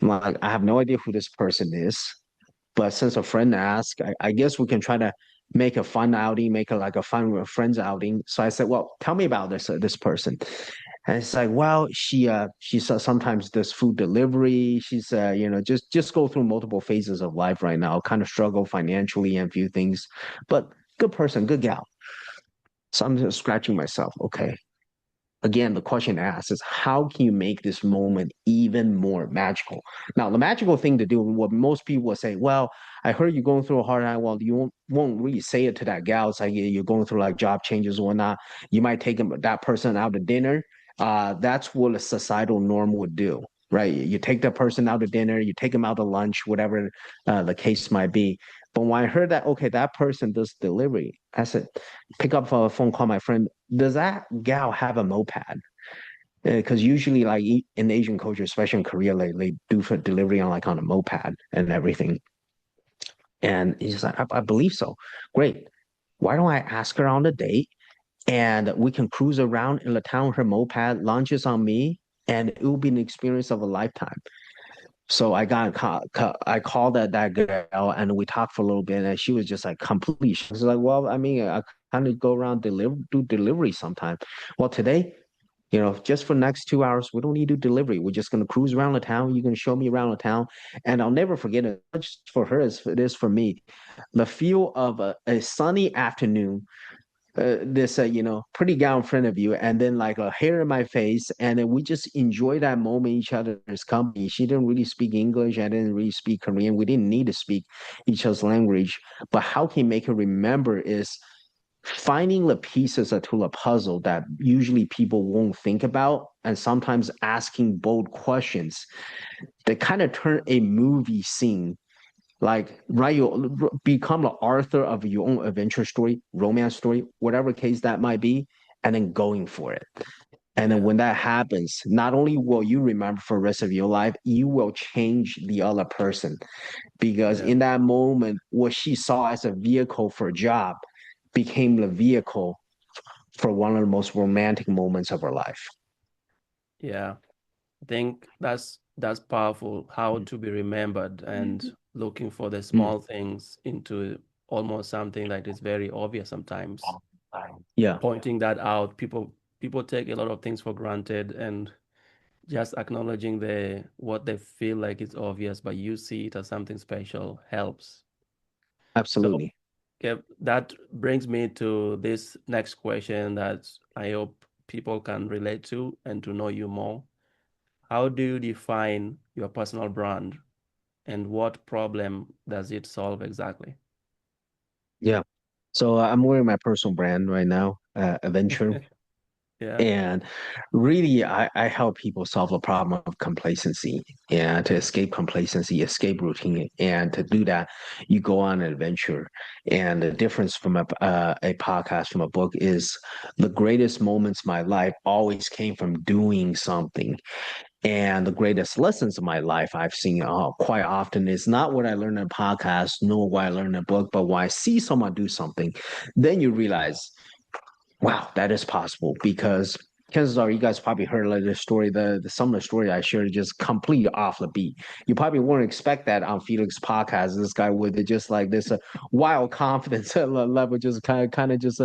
I'm like, I have no idea who this person is, but since a friend asked, I guess we can try to make a fun outing, make a like a fun friends outing. So I said, well, tell me about this person. And it's like, well, she sometimes does food delivery. She's just go through multiple phases of life right now, kind of struggle financially and a few things, but good person, good gal. So I'm just scratching myself. Okay, again, the question asked is, how can you make this moment even more magical? Now, the magical thing to do, what most people will say, well, I heard you're going through a hard time. Well, you won't really say it to that gal. It's like you're going through like job changes or whatnot. You might take that person out to dinner. That's what a societal norm would do. Right, you take that person out to dinner, you take them out to lunch, whatever the case might be. But when I heard that, okay, that person does delivery, I said, pick up a phone, call my friend. Does that gal have a moped? Because usually, like in Asian culture, especially in Korea, they do for delivery on like on a moped and everything. And he's like, I believe so. Great. Why don't I ask her on the date and we can cruise around in the town, her moped launches on me, and it will be an experience of a lifetime. So I called that girl and we talked for a little bit and she was just like complete. She was like, well, I mean, I kind of go around do delivery sometime. Well, today, just for next 2 hours, we don't need to do delivery. We're just gonna cruise around the town. You're gonna show me around the town, and I'll never forget it. Much for her as it is for me. The feel of a sunny afternoon, this pretty gal in front of you and then like a hair in my face and then we just enjoy that moment each other's company. She didn't really speak English, I didn't really speak Korean, we didn't need to speak each other's language, but how can you make her remember is finding the pieces to the puzzle that usually people won't think about and sometimes asking bold questions that kind of turn a movie scene, like write your become the author of your own adventure story, romance story, whatever case that might be, and then going for it. And then Yeah. when that happens, not only will you remember for the rest of your life, you will change the other person because Yeah. in that moment, what she saw as a vehicle for a job became the vehicle for one of the most romantic moments of her life. Yeah. I think that's powerful, how to be remembered and looking for the Mm. small things into almost something that is very obvious sometimes. Yeah, Pointing that out, people take a lot of things for granted and just acknowledging what they feel like is obvious, but you see it as something special helps. So, absolutely. yeah, that brings me to this next question that I hope people can relate to and to know you more. How do you define your personal brand and what problem does it solve exactly? Yeah. So I'm wearing my personal brand right now, Adventure. Yeah, And really, I help people solve the problem of complacency and to escape complacency, escape routine. And to do that, you go on an adventure. And the difference from a podcast from a book is the greatest moments of my life always came from doing something. And the greatest lessons of my life I've seen quite often is not what I learned in a podcast, nor what I learned in a book, but when I see someone do something, then you realize wow, that is possible because chances are you guys probably heard like the story, the some of the story I shared just completely off the beat. You probably wouldn't expect that on Felix podcast. This guy with just like this wild confidence level, just kind of just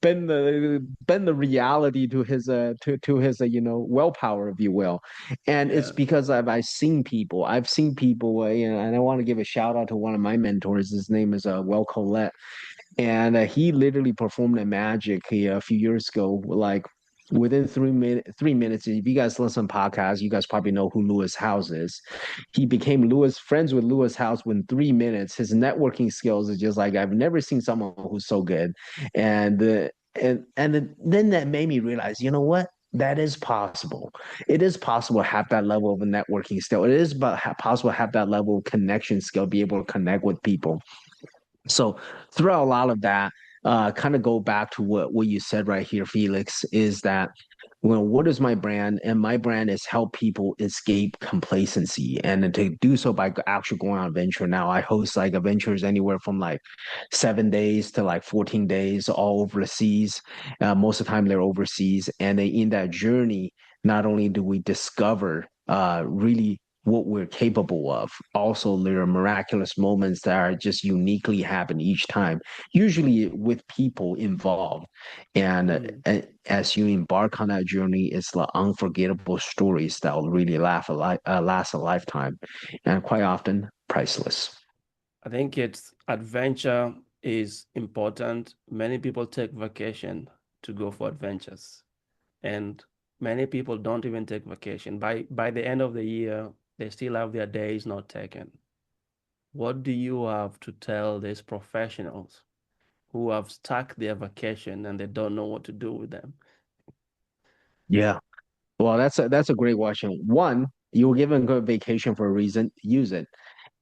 bend the reality to his to his willpower, if you will. And it's yeah, because I've seen people, and I want to give a shout out to one of my mentors. His name is Well Colette, and he literally performed a magic a few years ago, like within 3 minutes. 3 minutes. If you guys listen to podcasts, you guys probably know who Lewis House is. He became Lewis friends with Lewis House within 3 minutes. His networking skills is just like I've never seen someone who's so good, and then that made me realize, you know what? That is possible. It is possible to have that level of a networking skill. It is possible to have that level of connection skill, be able to connect with people. So throughout a lot of that, kind of go back to what you said right here, Felix, is that well, what is my brand? And my brand is help people escape complacency and to do so by actually going on adventure. Now I host like adventures anywhere from like 7 days to like 14 days all over the seas. Most of the time they're overseas. And in that journey, not only do we discover really what we're capable of. Also, there are miraculous moments that are just uniquely happen each time, usually with people involved. mm, As you embark on that journey, it's the unforgettable stories that will really last a lifetime, and quite often priceless. I think it's adventure is important. Many people take vacation to go for adventures, and many people don't even take vacation. By the end of the year, they still have their days not taken. What do you have to tell these professionals who have stuck their vacation and they don't know what to do with them? Yeah. Well, that's a great question. One, you were given a good vacation for a reason. Use it.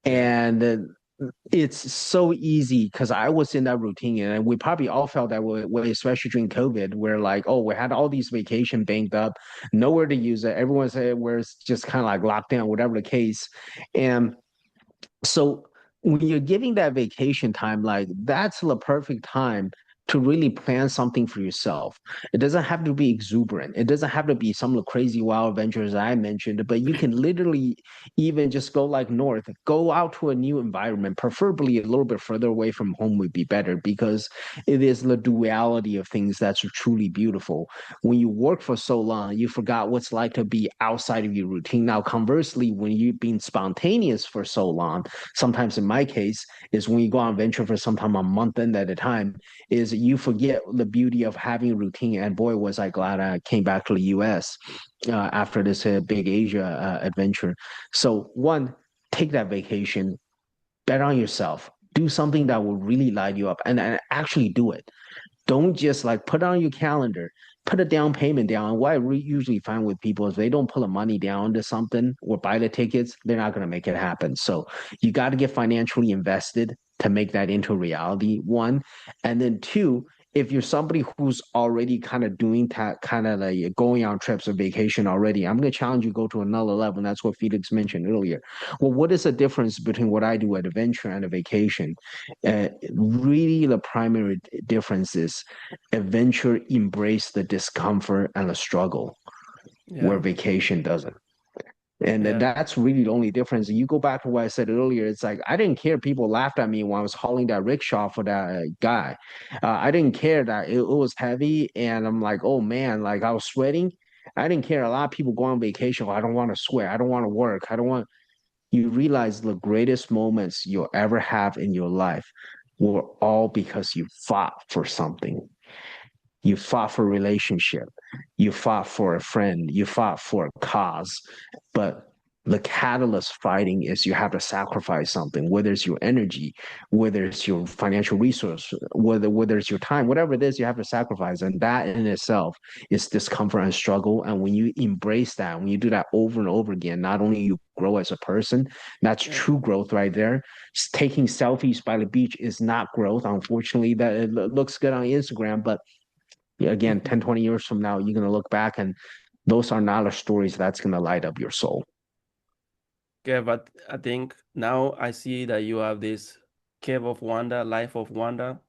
Yeah, And It's so easy because I was in that routine, and we probably all felt that way, especially during COVID, where like, oh, we had all these vacation banked up, nowhere to use it. Everyone said where it's just kind of like locked down, whatever the case. And so when you're giving that vacation time, like that's the perfect time to really plan something for yourself. It doesn't have to be exuberant. It doesn't have to be some of the crazy wild adventures I mentioned, but you can literally even just go like north, go out to a new environment, preferably a little bit further away from home would be better because it is the duality of things that's truly beautiful. When you work for so long, you forgot what's like to be outside of your routine. Now, conversely, when you've been spontaneous for so long, sometimes in my case, is when you go on venture for sometime a month end at a time, is you forget the beauty of having a routine. And boy, was I glad I came back to the US after this big Asia adventure. So, one, take that vacation, bet on yourself, do something that will really light you up and actually do it. Don't just like put it on your calendar, put a down payment down. What usually find with people is they don't put the money down to something or buy the tickets, they're not going to make it happen. So you got to get financially invested to make that into reality, one. And then two, if you're somebody who's already kind of doing that, kind of like going on trips or vacation already, I'm going to challenge you to go to another level. And that's what Felix mentioned earlier. Well, what is the difference between what I do at a venture and a vacation? Really, the primary difference is adventure embrace the discomfort and the struggle, where Yeah, vacation doesn't. And yeah, that's really the only difference. You go back to what I said earlier. It's like I didn't care. People laughed at me when I was hauling that rickshaw for that guy. I didn't care that it was heavy, and I'm like, oh man, like I was sweating. I didn't care. A lot of people go on vacation. Oh, I don't want to sweat. I don't want to work. I don't want. You realize the greatest moments you'll ever have in your life were all because you fought for something. You fought for a relationship. You fought for a friend. You fought for a cause. But the catalyst fighting is you have to sacrifice something, whether it's your energy, whether it's your financial resource, whether it's your time, whatever it is, you have to sacrifice. And that in itself is discomfort and struggle. And when you embrace that, when you do that over and over again, not only you grow as a person, that's yeah. true growth right there. Taking selfies by the beach is not growth. Unfortunately, that it looks good on Instagram, but yeah, again, 10, 20 years from now, you're going to look back and those are not the stories that's going to light up your soul. Okay, but I think now I see that you have this cave of wonder, life of wonder.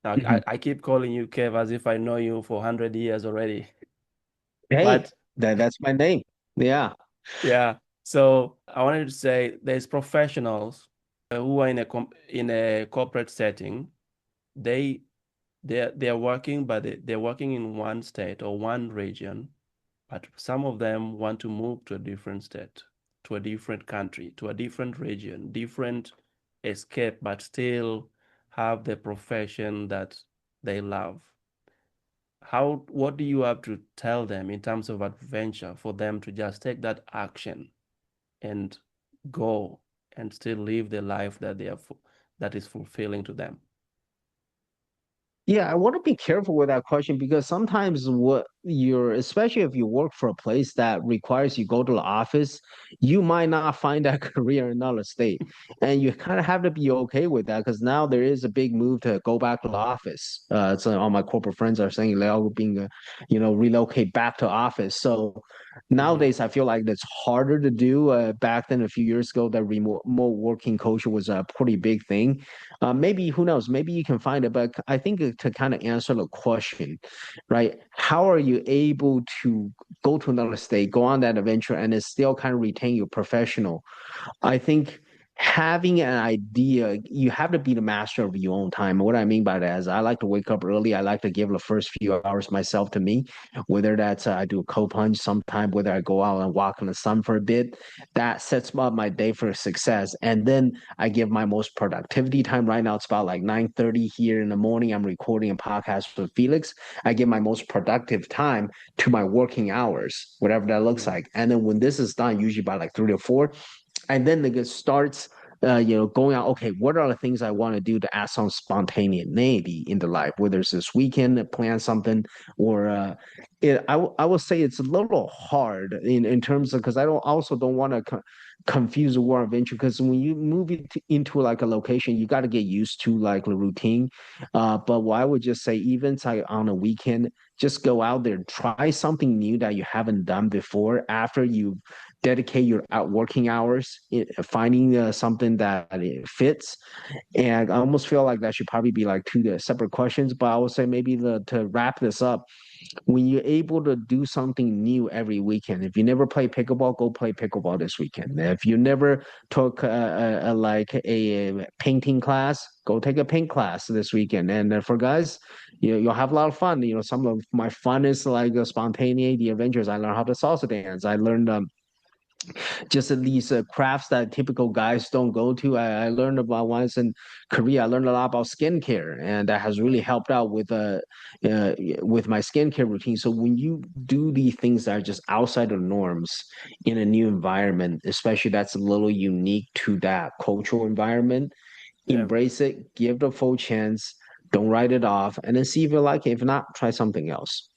Now Mhm. I keep calling you Kev as if I know you for 100 years already. Hey, But that's my name. Yeah. yeah, so I wanted to say there's professionals who are in in a corporate setting. They they're working, but they're working in one state or one region. But some of them want to move to a different state, to a different country, to a different region, different escape, but still have the profession that they love. What do you have to tell them in terms of adventure for them to just take that action and go and still live the life that that is fulfilling to them? Yeah, I want to be careful with that question because sometimes what you're, especially if you work for a place that requires you go to the office, you might not find that career in another state. And you kind of have to be okay with that because now there is a big move to go back to the office. So all my corporate friends are saying they're all being, relocate back to office. So Mhm. nowadays, I feel like that's harder to do. Back then, a few years ago, that remote working culture was a pretty big thing. Maybe who knows? Maybe you can find it, but I think to kind of answer the question, right? How are you able to go to another state, go on that adventure, and then still kind of retain your professional? I think having an idea, you have to be the master of your own time. And what I mean by that is I like to wake up early. I like to give the first few hours myself to me, whether that's I do a cold plunge sometime, whether I go out and walk in the sun for a bit. That sets up my day for success. And then I give my most productivity time. Right now, it's about like 9:30 here in the morning. I'm recording a podcast with Felix. I give my most productive time to my working hours, whatever that looks Mhm. like. And then when this is done, usually by like 3 or 4, and then it starts going out, okay, what are the things I want to do to add some spontaneity in the life, whether it's this weekend to plan something or I will say it's a little hard in terms of because I don't also don't want to confuse the word adventure because when you move into like a location, you got to get used to like the routine. But what I would just say, even like on a weekend, just go out there, try something new that you haven't done before after you dedicate your out working hours, finding something that it fits. And I almost feel like that should probably be like two separate questions. But I would say maybe to wrap this up, when you're able to do something new every weekend, if you never play pickleball, go play pickleball this weekend. If you never took like a painting class, go take a paint class this weekend. And for guys, you'll have a lot of fun. Some of my fun is like spontaneity, the adventures. I learned how to salsa dance. I learned just at these crafts that typical guys don't go to. I learned about once in Korea. I learned a lot about skincare, and that has really helped out with my skincare routine. So when you do these things that are just outside of norms in a new environment, especially that's a little unique to that cultural environment, Yeah. embrace it, give it a full chance. Don't write it off, and then see if you like it. If not, try something else.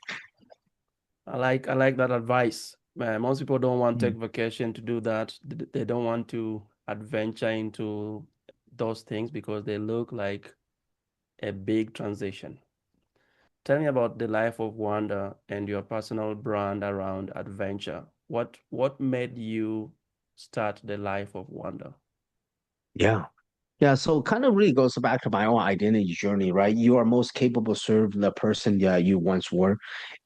I like that advice. Most people don't want to Mm. take vacation to do that. They don't want to adventure into those things because they look like a big transition. Tell me about the life of Wanda and your personal brand around adventure. What made you start the life of Wanda? Yeah. Yeah, so kind of really goes back to my own identity journey, right? You are most capable to serve the person that you once were.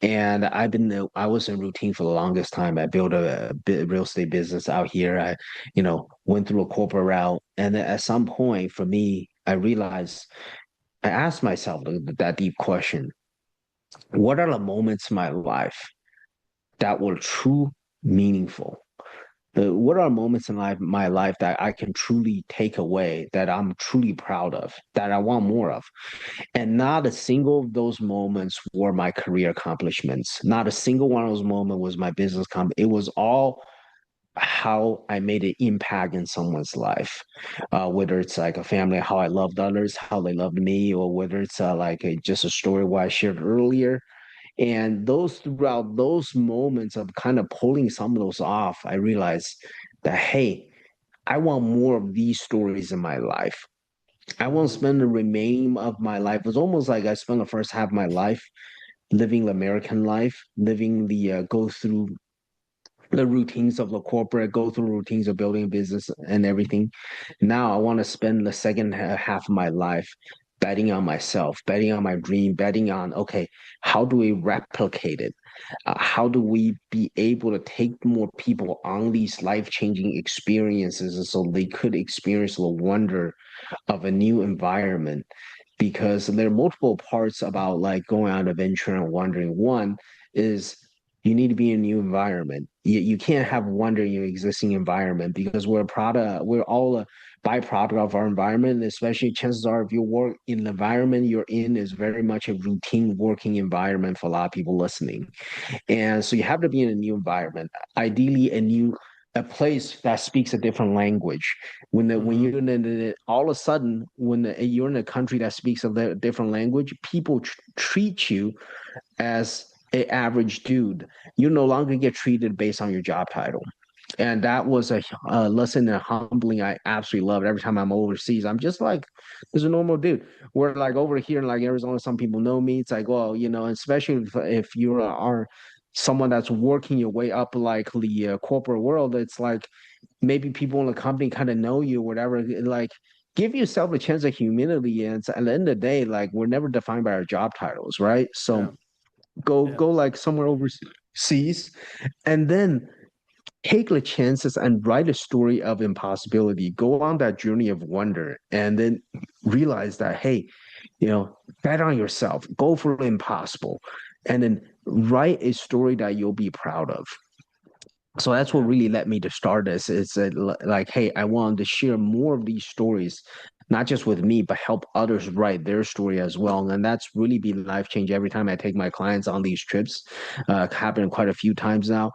And I was in routine for the longest time. I built a real estate business out here. Went through a corporate route. And then at some point for me, I asked myself that deep question. What are the moments in my life that were true meaningful? What are moments in my life that I can truly take away, that I'm truly proud of, that I want more of? And not a single of those moments were my career accomplishments. Not a single one of those moments was my business It was all how I made an impact in someone's life, whether it's like a family, how I loved others, how they loved me, or whether it's just a story what I shared earlier. And throughout those moments of kind of pulling some of those off, I realized that, hey, I want more of these stories in my life. I won't Hmm. spend the remaining of my life. It was almost like I spent the first half of my life living the American life, living go through the routines of the corporate, go through routines of building a business and everything. Now I want to spend the second half of my life betting on myself, betting on my dream, betting on, okay, how do we replicate it? How do we be able to take more people on these life-changing experiences and so they could experience the wonder of a new environment? Because there are multiple parts about like going on a venture and wondering. One is you need to be in a new environment. You can't Yeah. have wonder in your existing environment because we're all a byproduct of our environment. And especially chances are if you work in the environment you're in is very much a routine working environment for a lot of people listening. And so you have to be in a new environment, ideally a place that speaks a different language. When Hmm. you're all of a sudden you're in a country that speaks a different language, people treat you as a average dude. You no longer get treated based on your job title. And that was a lesson in humbling I absolutely love. Every time I'm overseas, I'm just like, there's a normal dude. Where like over here in like Arizona, some people know me. It's like, well, especially if you are someone that's working your way up like the corporate world, it's like maybe people in the company kind of know you, whatever. Like, give yourself a chance of humility. And at the end of the day, like we're never defined by our job titles, right? Yeah. So go Yeah. go like somewhere overseas, and then take the chances and write a story of impossibility. Go on that journey of wonder, and then realize that, hey, bet on yourself, go for the impossible, and then write a story that you'll be proud of. So that's what Yeah. really led me to start this. It's like, hey, I wanted to share more of these stories not just with me, but help others write their story as well. And that's really been life changing every time I take my clients on these trips. Happened quite a few times now.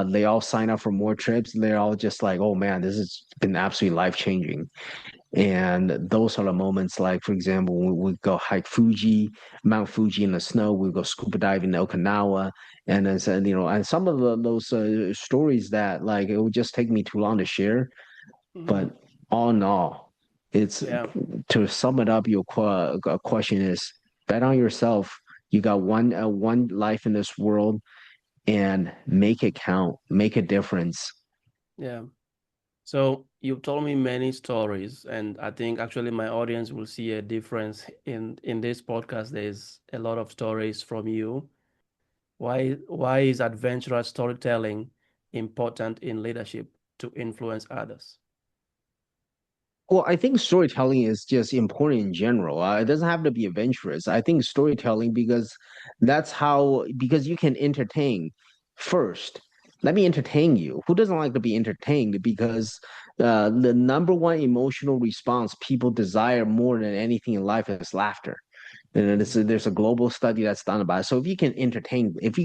They all sign up for more trips. They're all just like, oh man, this has been absolutely life changing. And those are the moments, like, for example, when we go hike Mount Fuji in the snow, we go scuba diving in Okinawa. And then, and some of those stories that, like, it would just take me too long to share. Hmm. But all in all, it's Yeah. to sum it up, your question is bet on yourself. You got one life in this world and make it count, make a difference. Yeah. So you've told me many stories, and I think actually my audience will see a difference in this podcast. There's a lot of stories from you. Why is adventurous storytelling important in leadership to influence others? Well, I think storytelling is just important in general. It doesn't have to be adventurous. I think storytelling because you can entertain first. Let me entertain you. Who doesn't like to be entertained? Because the number one emotional response people desire more than anything in life is laughter. And Mhm. there's a global study that's done about it. So if you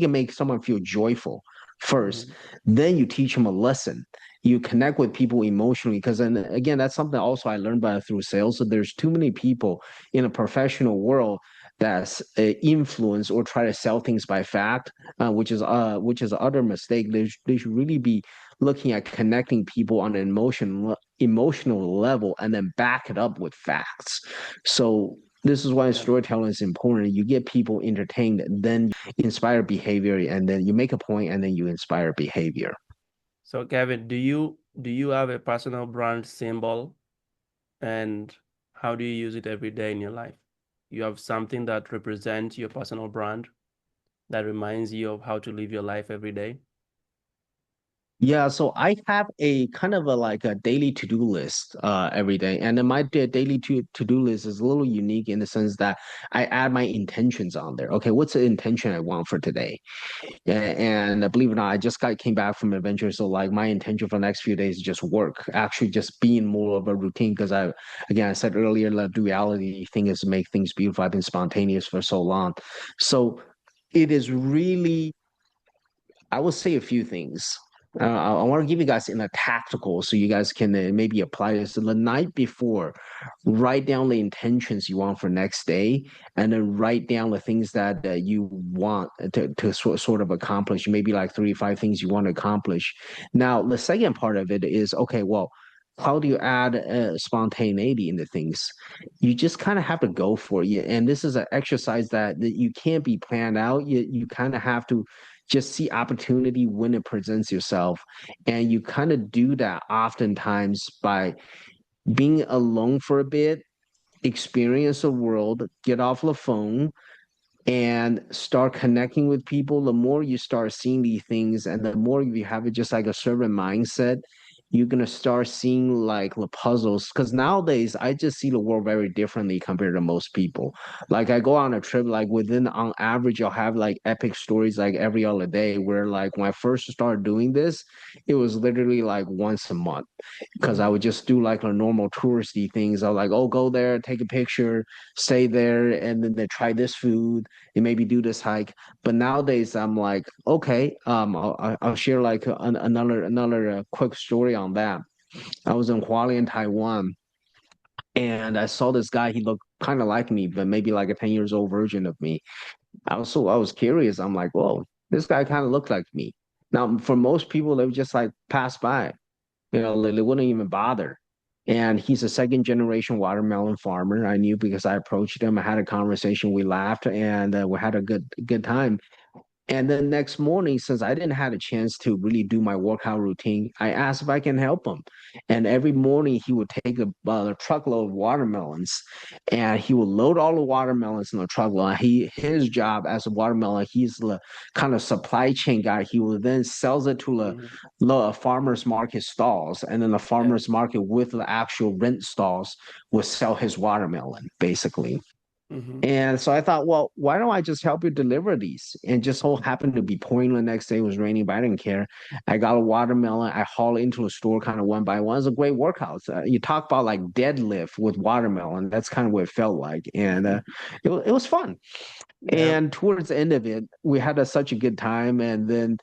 can make someone feel joyful first, Mhm. then you teach them a lesson. You connect with people emotionally because then again, that's something also I learned by through sales. So there's too many people in a professional world that's influence or try to sell things by fact, which is other mistake. They should really be looking at connecting people on an emotional level and then back it up with facts. So this is why Yeah. storytelling is important. You get people entertained, then you inspire behavior, and then you make a point, and then you inspire behavior. So Kevin, do you have a personal brand symbol, and how do you use it every day in your life? You have something that represents your personal brand that reminds you of how to live your life every day? Yeah, so I have a kind of a like a daily to-do list every day. And then my daily to-do list is a little unique in the sense that I add my intentions on there. Okay, what's the intention I want for today? And believe it or not, I just came back from adventure. So like my intention for the next few days is just work, actually just being more of a routine. Because I said earlier, the duality thing is to make things beautiful. I've been spontaneous for so long. So it is really I will say a few things. I want to give you guys in a tactical so you guys can maybe apply this. So the night before, write down the intentions you want for next day, and then write down the things that you want to sort of accomplish. Maybe like 3 to 5 things you want to accomplish. Now, the second part of it is okay, well, how do you add spontaneity into things? You just kind of have to go for it. And this is an exercise that you can't be planned out. You kind of have to just see opportunity when it presents yourself. And you kind of do that oftentimes by being alone for a bit, experience the world, get off the phone, and start connecting with people. The more you start seeing these things and the more you have it just like a certain mindset, you're gonna start seeing like the puzzles. Because nowadays I just see the world very differently compared to most people. Like I go on a trip, like within on average, I'll have like epic stories like every other day where like when I first started doing this, it was literally like once a month because I Mhm. would just do like a normal touristy things. I was like, oh, go there, take a picture, stay there, and then they try this food and maybe do this hike. But nowadays, I'm like, okay, I'll share like another quick story on that. I was in Hualien, Taiwan, and I saw this guy. He looked kind of like me, but maybe like a 10 years old version of me. I was curious. I'm like, whoa, this guy kind of looked like me. Now, for most people, they would just like pass by. They wouldn't even bother. And he's a second generation watermelon farmer. I knew because I approached him. I had a conversation. We laughed and we had a good time. And then next morning, since I didn't have a chance to really do my workout routine, I asked if I can help him. And every morning he would take a truckload of watermelons, and he would load all the watermelons in the truckload. His job as a watermelon, he's the kind of supply chain guy. He would then sells it to Mhm. the farmers market stalls, and then the Yeah. farmers market with the actual rent stalls would sell his watermelon, basically. Hmm. And so I thought, well, why don't I just help you deliver these? And just so happened to be pouring the next day. It was raining, but I didn't care. I got a watermelon. I haul into a store kind of one by one. It's a great workout. You talk about like deadlift with watermelon. That's kind of what it felt like. And it was fun. Yeah. And towards the end of it, we had such a good time. And then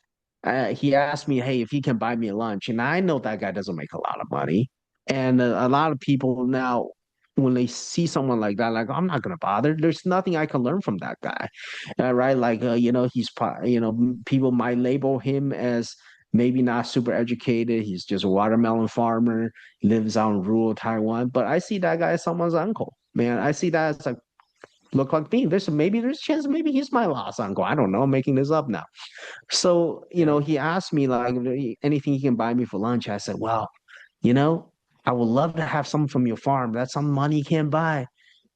he asked me, hey, if he can buy me lunch. And I know that guy doesn't make a lot of money. And a lot of people now, when they see someone like that, like, I'm not going to bother. There's nothing I can learn from that guy. Right. Like, people might label him as maybe not super educated. He's just a watermelon farmer, lives out in rural Taiwan. But I see that guy as someone's uncle. Man, I see that as like look like me. There's a chance maybe he's my lost uncle. I don't know. I'm making this up now. So, Yeah. he asked me like anything he can buy me for lunch. I said, well, you know, I would love to have some from your farm. That's some money you can't buy.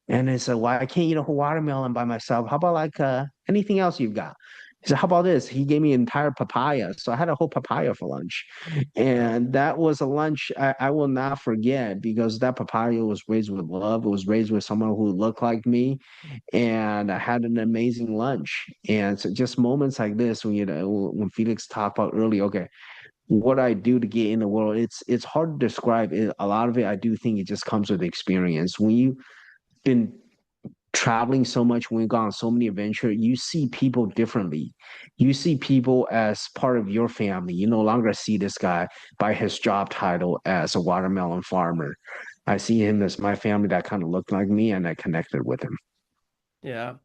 And they said, well, I can't eat a whole watermelon by myself. How about like anything else you've got? He said, how about this? He gave me an entire papaya. So I had a whole papaya for lunch. Wow. And that was a lunch I will not forget because that papaya was raised with love. It was raised with someone who looked like me. And I had an amazing lunch. And so just moments like this when when Felix talked about earlier, okay, what I do to get in the world, it's hard to describe. A lot of it, I do think it just comes with experience. When you've been traveling so much, when you've gone on so many adventures, you see people differently. You see people as part of your family. You no longer see this guy by his job title as a watermelon farmer. I see him as my family that kind of looked like me and I connected with him. Yeah.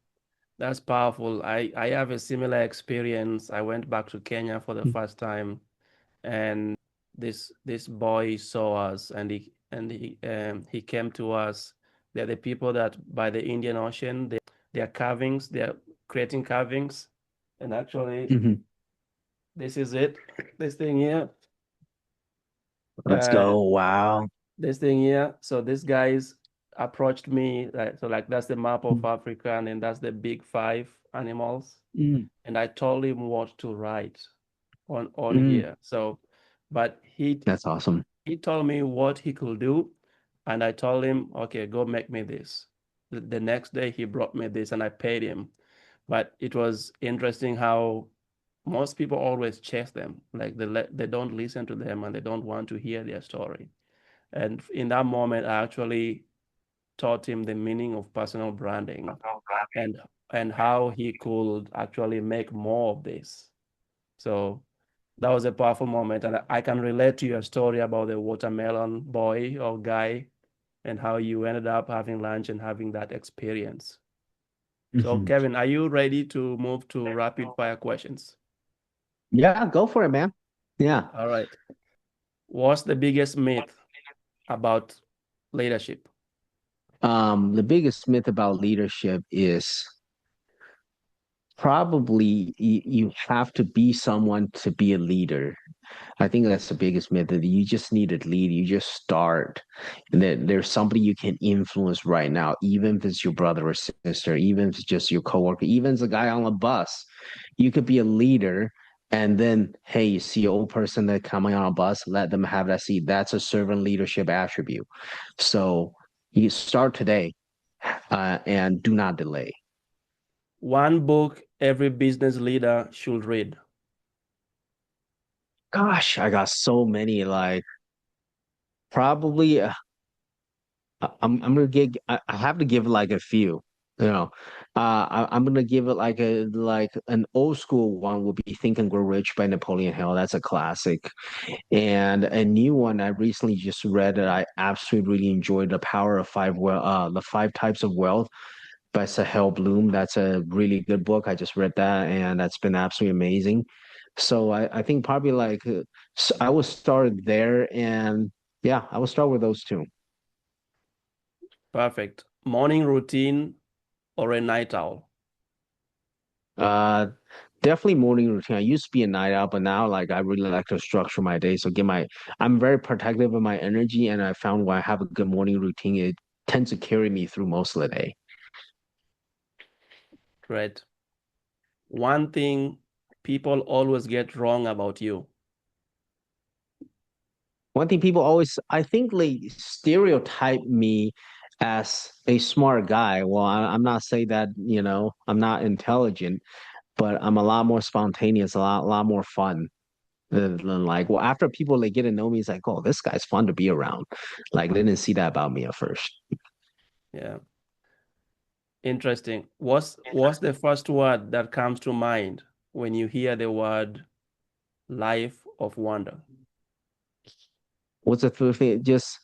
That's powerful. I have a similar experience. I went back to Kenya for the first time, and this boy saw us, and he came to us. They're the people that by the Indian Ocean, they're carvings, they're creating carvings, and actually Mhm. this is it. This thing here, Let's uh, go. Wow. this thing here. So these guys approached me, so like that's the map of Africa, and then that's the big five animals. Mm, And I told him what to write on mm. here. So, but That's awesome. he told me what he could do, and I told him, okay, go make me this. The next day he brought me this, and I paid him. But it was interesting how most people always chase them, like they don't listen to them and they don't want to hear their story. And in that moment, I actually taught him the meaning of personal branding and and how he could actually make more of this. So that was a powerful moment. And I can relate to your story about the watermelon boy or guy and how you ended up having lunch and having that experience. So, Mhm. Kevin, are you ready to move to rapid fire questions? Yeah, go for it, man. Yeah. All right. What's the biggest myth about leadership? The biggest myth about leadership is probably you have to be someone to be a leader. I think that's the biggest myth that you just need to lead. You just start, and that there's somebody you can influence right now, even if it's your brother or sister, even if it's just your coworker, even if it's a guy on a bus. You could be a leader, and then hey, you see an old person that coming on a bus, let them have that seat. That's a servant leadership attribute. So you start today, and do not delay. One book every business leader should read. Gosh, I got so many. Like probably I'm gonna give I have to give like a few, you know. I'm gonna give it like an old school one would be Think and Grow Rich by Napoleon Hill. That's a classic. And a new one I recently just read that I absolutely really enjoyed, The Five Types of Wealth by Sahel Bloom. That's a really good book. I just read that and that's been absolutely amazing. So I think probably I will start there and yeah, I will start with those two. Perfect. Morning routine or a night owl? Uh, Definitely morning routine. I used to be a night owl, but now like I really like to structure my day. I'm very protective of my energy, and I found when I have a good morning routine, it tends to carry me through most of the day. Great. One thing people always get wrong about you. One thing people always, I think, like stereotype me as a smart guy, well, I'm not saying that, I'm not intelligent, but I'm a lot more spontaneous, a lot more fun. Than like, well, after people like get to know me, it's like, oh, this guy's fun to be around. Like they didn't see that about me at first. Yeah. Interesting. What's the first word that comes to mind when you hear the word life of wonder? What's the third thing? Just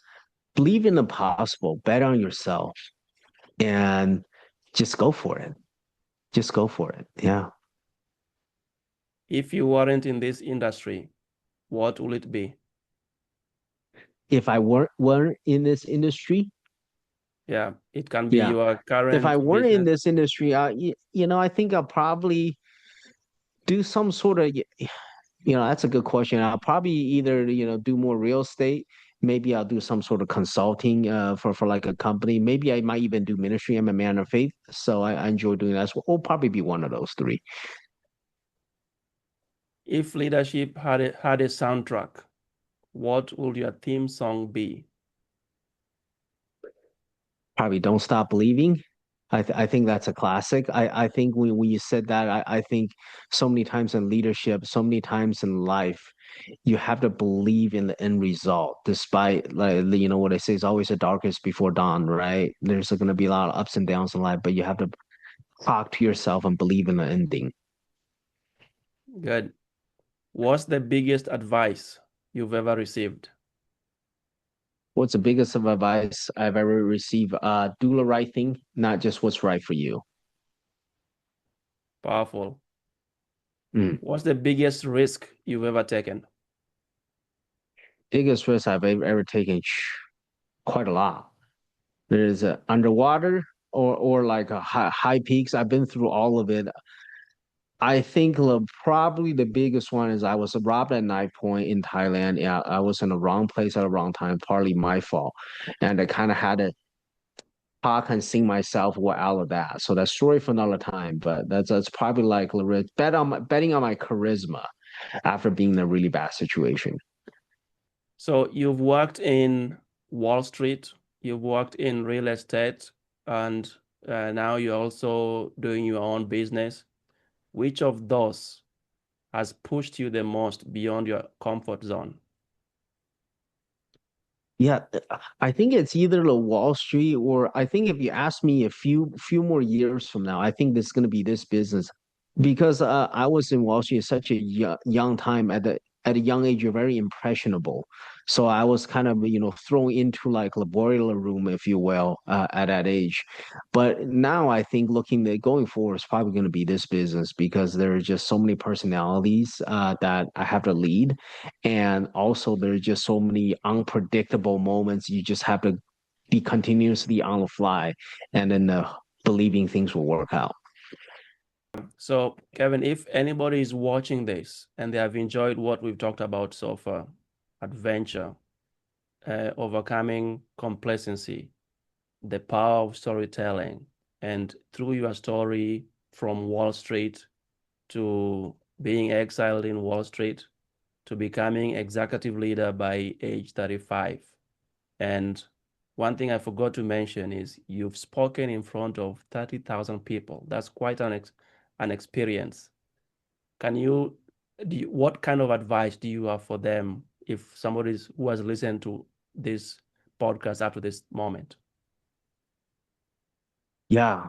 believe in the possible, bet on yourself, and just go for it. Just go for it. Yeah. If you weren't in this industry, what will it be? If I weren't in this industry, Yeah, it can be yeah. your If I current weren't in business. this industry, I think I'll probably do some sort of, that's a good question. I'll probably either, do more real estate. Maybe I'll do some sort of consulting for like a company. Maybe I might even do ministry. I'm a man of faith, so I enjoy doing that. So it'll probably be one of those three. If leadership had a soundtrack, what would your theme song be? Probably don't stop believing. I think that's a classic. I think when you said that, I think so many times in leadership, so many times in life, you have to believe in the end result, despite like what I say is always the darkest before dawn, right? There's going to be a lot of ups and downs in life, but you have to talk to yourself and believe in the ending. Good. What's the biggest advice you've ever received? What's the biggest of advice I've ever received? Do the right thing, not just what's right for you. Powerful. Mm. What's the biggest risk you've ever taken? Biggest risk I've ever taken, quite a lot. There's underwater or like a high peaks. I've been through all of it. I think probably the biggest one is I was robbed at night point in Thailand. Yeah, I was in the wrong place at the wrong time, partly my fault. And I kind of had to talk and sing myself well out of that. So that's story for another time. But that's probably like betting on my charisma after being in a really bad situation. So you've worked in Wall Street, you've worked in real estate, and now you're also doing your own business. Which of those has pushed you the most beyond your comfort zone? Yeah, I think it's either the Wall Street or I think if you ask me a few more years from now, I think this is going to be this business because I was in Wall Street at such a young time at a young age, you're very impressionable. So I was kind of thrown into like the boiler room, if you will, at that age. But now I think looking at going forward is probably going to be this business because there are just so many personalities that I have to lead. And also, there's just so many unpredictable moments. You just have to be continuously on the fly and then believing things will work out. So, Kevin, if anybody is watching this and they have enjoyed what we've talked about so far, adventure, overcoming complacency, the power of storytelling, and through your story from Wall Street to being exiled in Wall Street to becoming executive leader by age 35. And one thing I forgot to mention is you've spoken in front of 30,000 people. That's quite an experience. Can you, what kind of advice do you have for them if somebody who has listened to this podcast up to this moment? Yeah,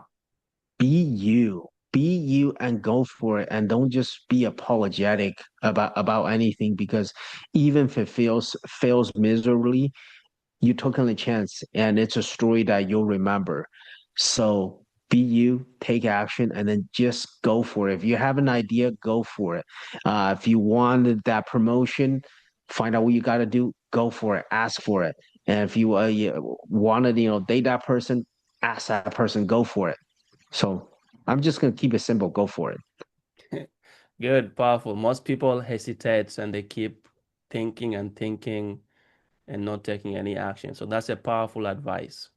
be you and go for it and don't just be apologetic about anything because even if it fails miserably, you took on a chance and it's a story that you'll remember. So be you, take action, and then just go for it. If you have an idea, go for it. If you wanted that promotion, find out what you got to do, go for it, ask for it. And if you wanted, date that person, ask that person, go for it. So I'm just gonna keep it simple, go for it. Good, powerful. Most people hesitate and they keep thinking and thinking and not taking any action. So that's a powerful advice.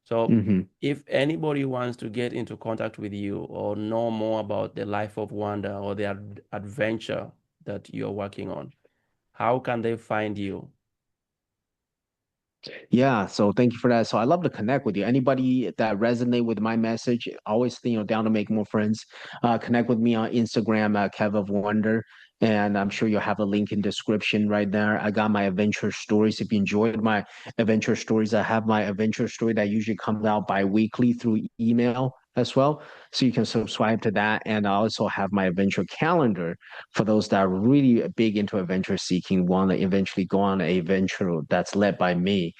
So Hmm. if anybody wants to get into contact with you or know more about the life of wonder or the adventure that you're working on, how can they find you? Yeah, so thank you for that. So I love to connect with you. Anybody that resonate with my message, always down to make more friends. Connect with me on Instagram at Kev of Wonder, and I'm sure you'll have a link in description right there. I got my adventure stories. If you enjoyed my adventure stories, I have my adventure story that usually comes out bi-weekly through email as well. So you can subscribe to that, and I also have my adventure calendar for those that are really big into adventure seeking, want to eventually go on a adventure that's led by me.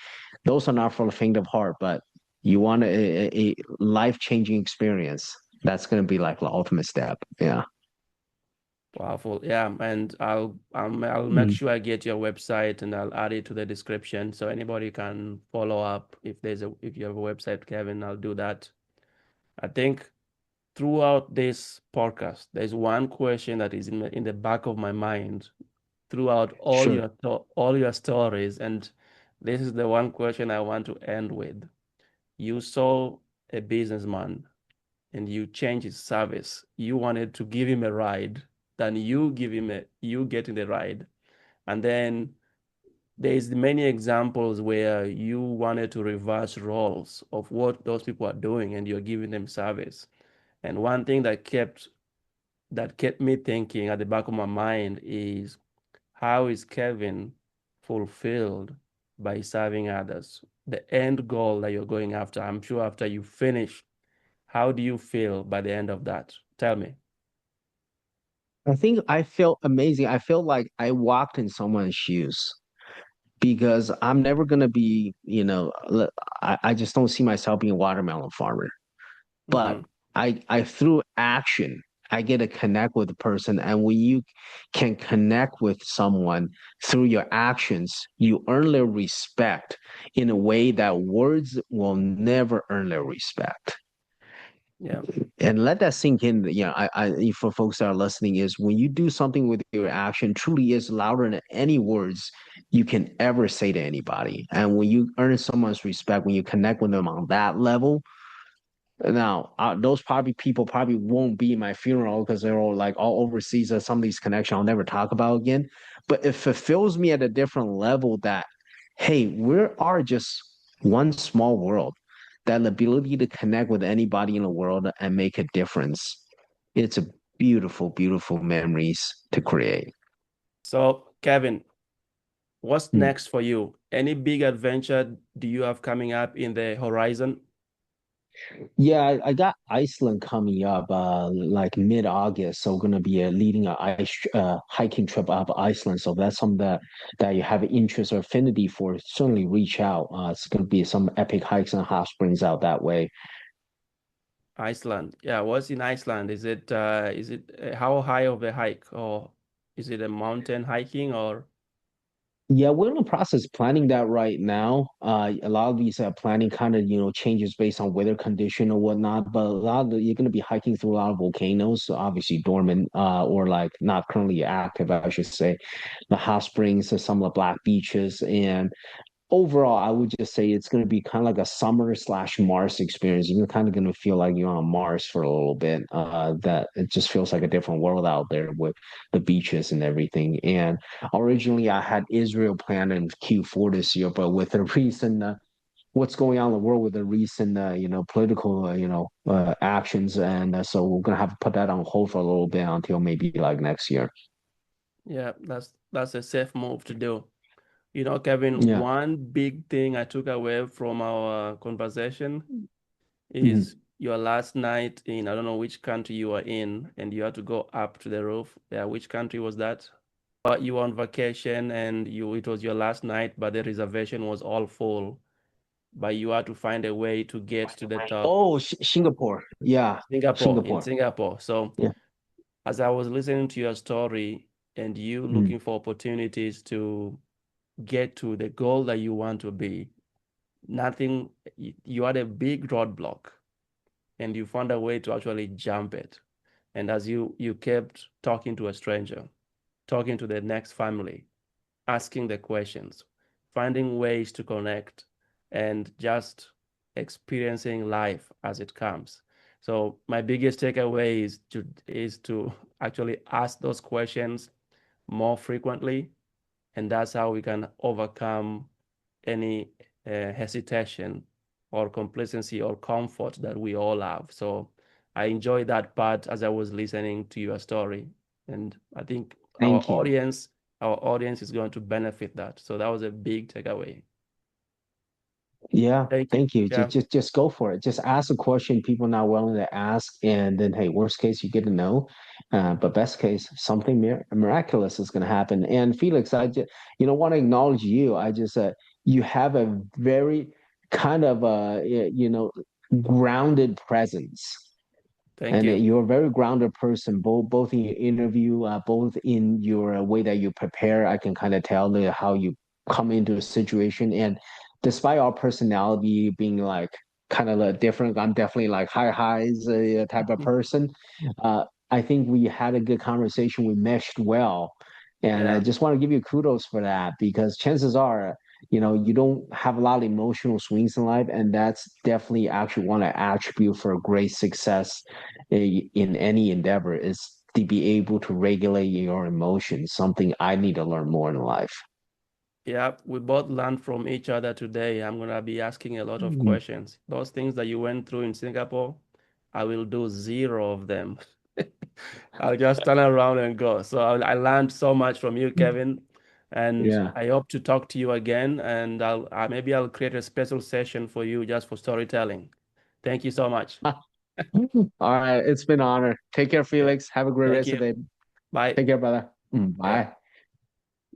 Those are not for the faint of heart, but you want a life-changing experience. That's going to be like the ultimate step. Yeah. Powerful. Yeah, and I'll make Mm, sure I get your website and I'll add it to the description so anybody can follow up if you have a website, Kevin, I'll do that. I think throughout this podcast, there's one question that is in the back of my mind throughout sure. all your stories, and this is the one question I want to end with. You saw a businessman and you change his service. You wanted to give him a ride, then you getting the ride. And then there's many examples where you wanted to reverse roles of what those people are doing and you're giving them service. And one thing that kept me thinking at the back of my mind is how is Kevin fulfilled by serving others? The end goal that you're going after. I'm sure after you finish, how do you feel by the end of that? Tell me. I think I felt amazing. I felt like I walked in someone's shoes because I'm never going to be, I just don't see myself being a watermelon farmer. But Hmm. I through action, I get to connect with the person. And when you can connect with someone through your actions, you earn their respect in a way that words will never earn their respect. Yeah. And let that sink in. For folks that are listening, is when you do something with your action, truly is louder than any words you can ever say to anybody. And when you earn someone's respect, when you connect with them on that level, now, those probably people probably won't be in my funeral because they're all like all overseas or some of these connections I'll never talk about again. But it fulfills me at a different level that, hey, we are just one small world. That ability to connect with anybody in the world and make a difference. It's a beautiful, beautiful memories to create. So, Kevin, what's Hmm. next for you? Any big adventure do you have coming up in the horizon? Yeah, I got Iceland coming up, like mid-August. So gonna be leading a hiking trip up Iceland. So that's something that you have interest or affinity for. Certainly reach out. It's gonna be some epic hikes and hot springs out that way. Iceland. Yeah, what's in Iceland? Is it how high of a hike, or is it a mountain hiking or Yeah, we're in the process of planning that right now. A lot of these planning kind of changes based on weather condition or whatnot. But a lot of you're going to be hiking through a lot of volcanoes, so obviously dormant or like not currently active, I should say. The hot springs, some of the black beaches, and overall, I would just say it's going to be kind of like a summer slash Mars experience. You're kind of going to feel like you're on Mars for a little bit. That it just feels like a different world out there with the beaches and everything. And originally, I had Israel planned in Q4 this year, but with the recent what's going on in the world with the recent political actions, and so we're gonna have to put that on hold for a little bit until maybe like next year. yeah, that's a safe move to do. You know, Kevin, Yeah. one big thing I took away from our conversation Mhm. is your last night in, I don't know which country you were in, and you had to go up to the roof. Yeah, which country was that? You were on vacation and it was your last night, but the reservation was all full. But you had to find a way to get to the top. Oh, Singapore. Yeah, In Singapore. Singapore. So Yeah. as I was listening to your story and you Mhm. looking for opportunities to get to the goal that you want to be, nothing, you had a big roadblock and you found a way to actually jump it. And as you kept talking to a stranger, talking to the next family, asking the questions, finding ways to connect, and just experiencing life as it comes. So my biggest takeaway is to actually ask those questions more frequently, and that's how we can overcome any hesitation or complacency or comfort that we all have. So I enjoyed that part as I was listening to your story. And I think Thank you. our audience is going to benefit that. So that was a big takeaway. Yeah, Thank you. thank you. Yeah, Just go for it. Just ask a question people not willing to ask, and then hey, worst case you get a no, but best case something miraculous is going to happen. And Felix, I just want to acknowledge you. I just you have a very kind of grounded presence. thank And you. you're a very grounded person, both in your interview, both in your way that you prepare. I can kind of tell how you come into a situation. And despite our personality being like kind of different, I'm definitely like high highs type of person. Uh, I think we had a good conversation. We meshed well. And I Yeah. just want to give you kudos for that because chances are, you don't have a lot of emotional swings in life, and that's definitely actually one attribute for great success in any endeavor is to be able to regulate your emotions, something I need to learn more in life. Yeah, we both learned from each other today. I'm gonna be asking a lot of Mhm. questions. Those things that you went through in Singapore, I will do zero of them. I'll just turn around and go. So I learned so much from you, Kevin, and Yeah. I hope to talk to you again. And maybe I'll create a special session for you just for storytelling. Thank you so much. All right. It's been an honor. Take care, Yeah, Felix. Have a great thank rest of you. the day. Bye. Take care, brother. Yeah. Bye.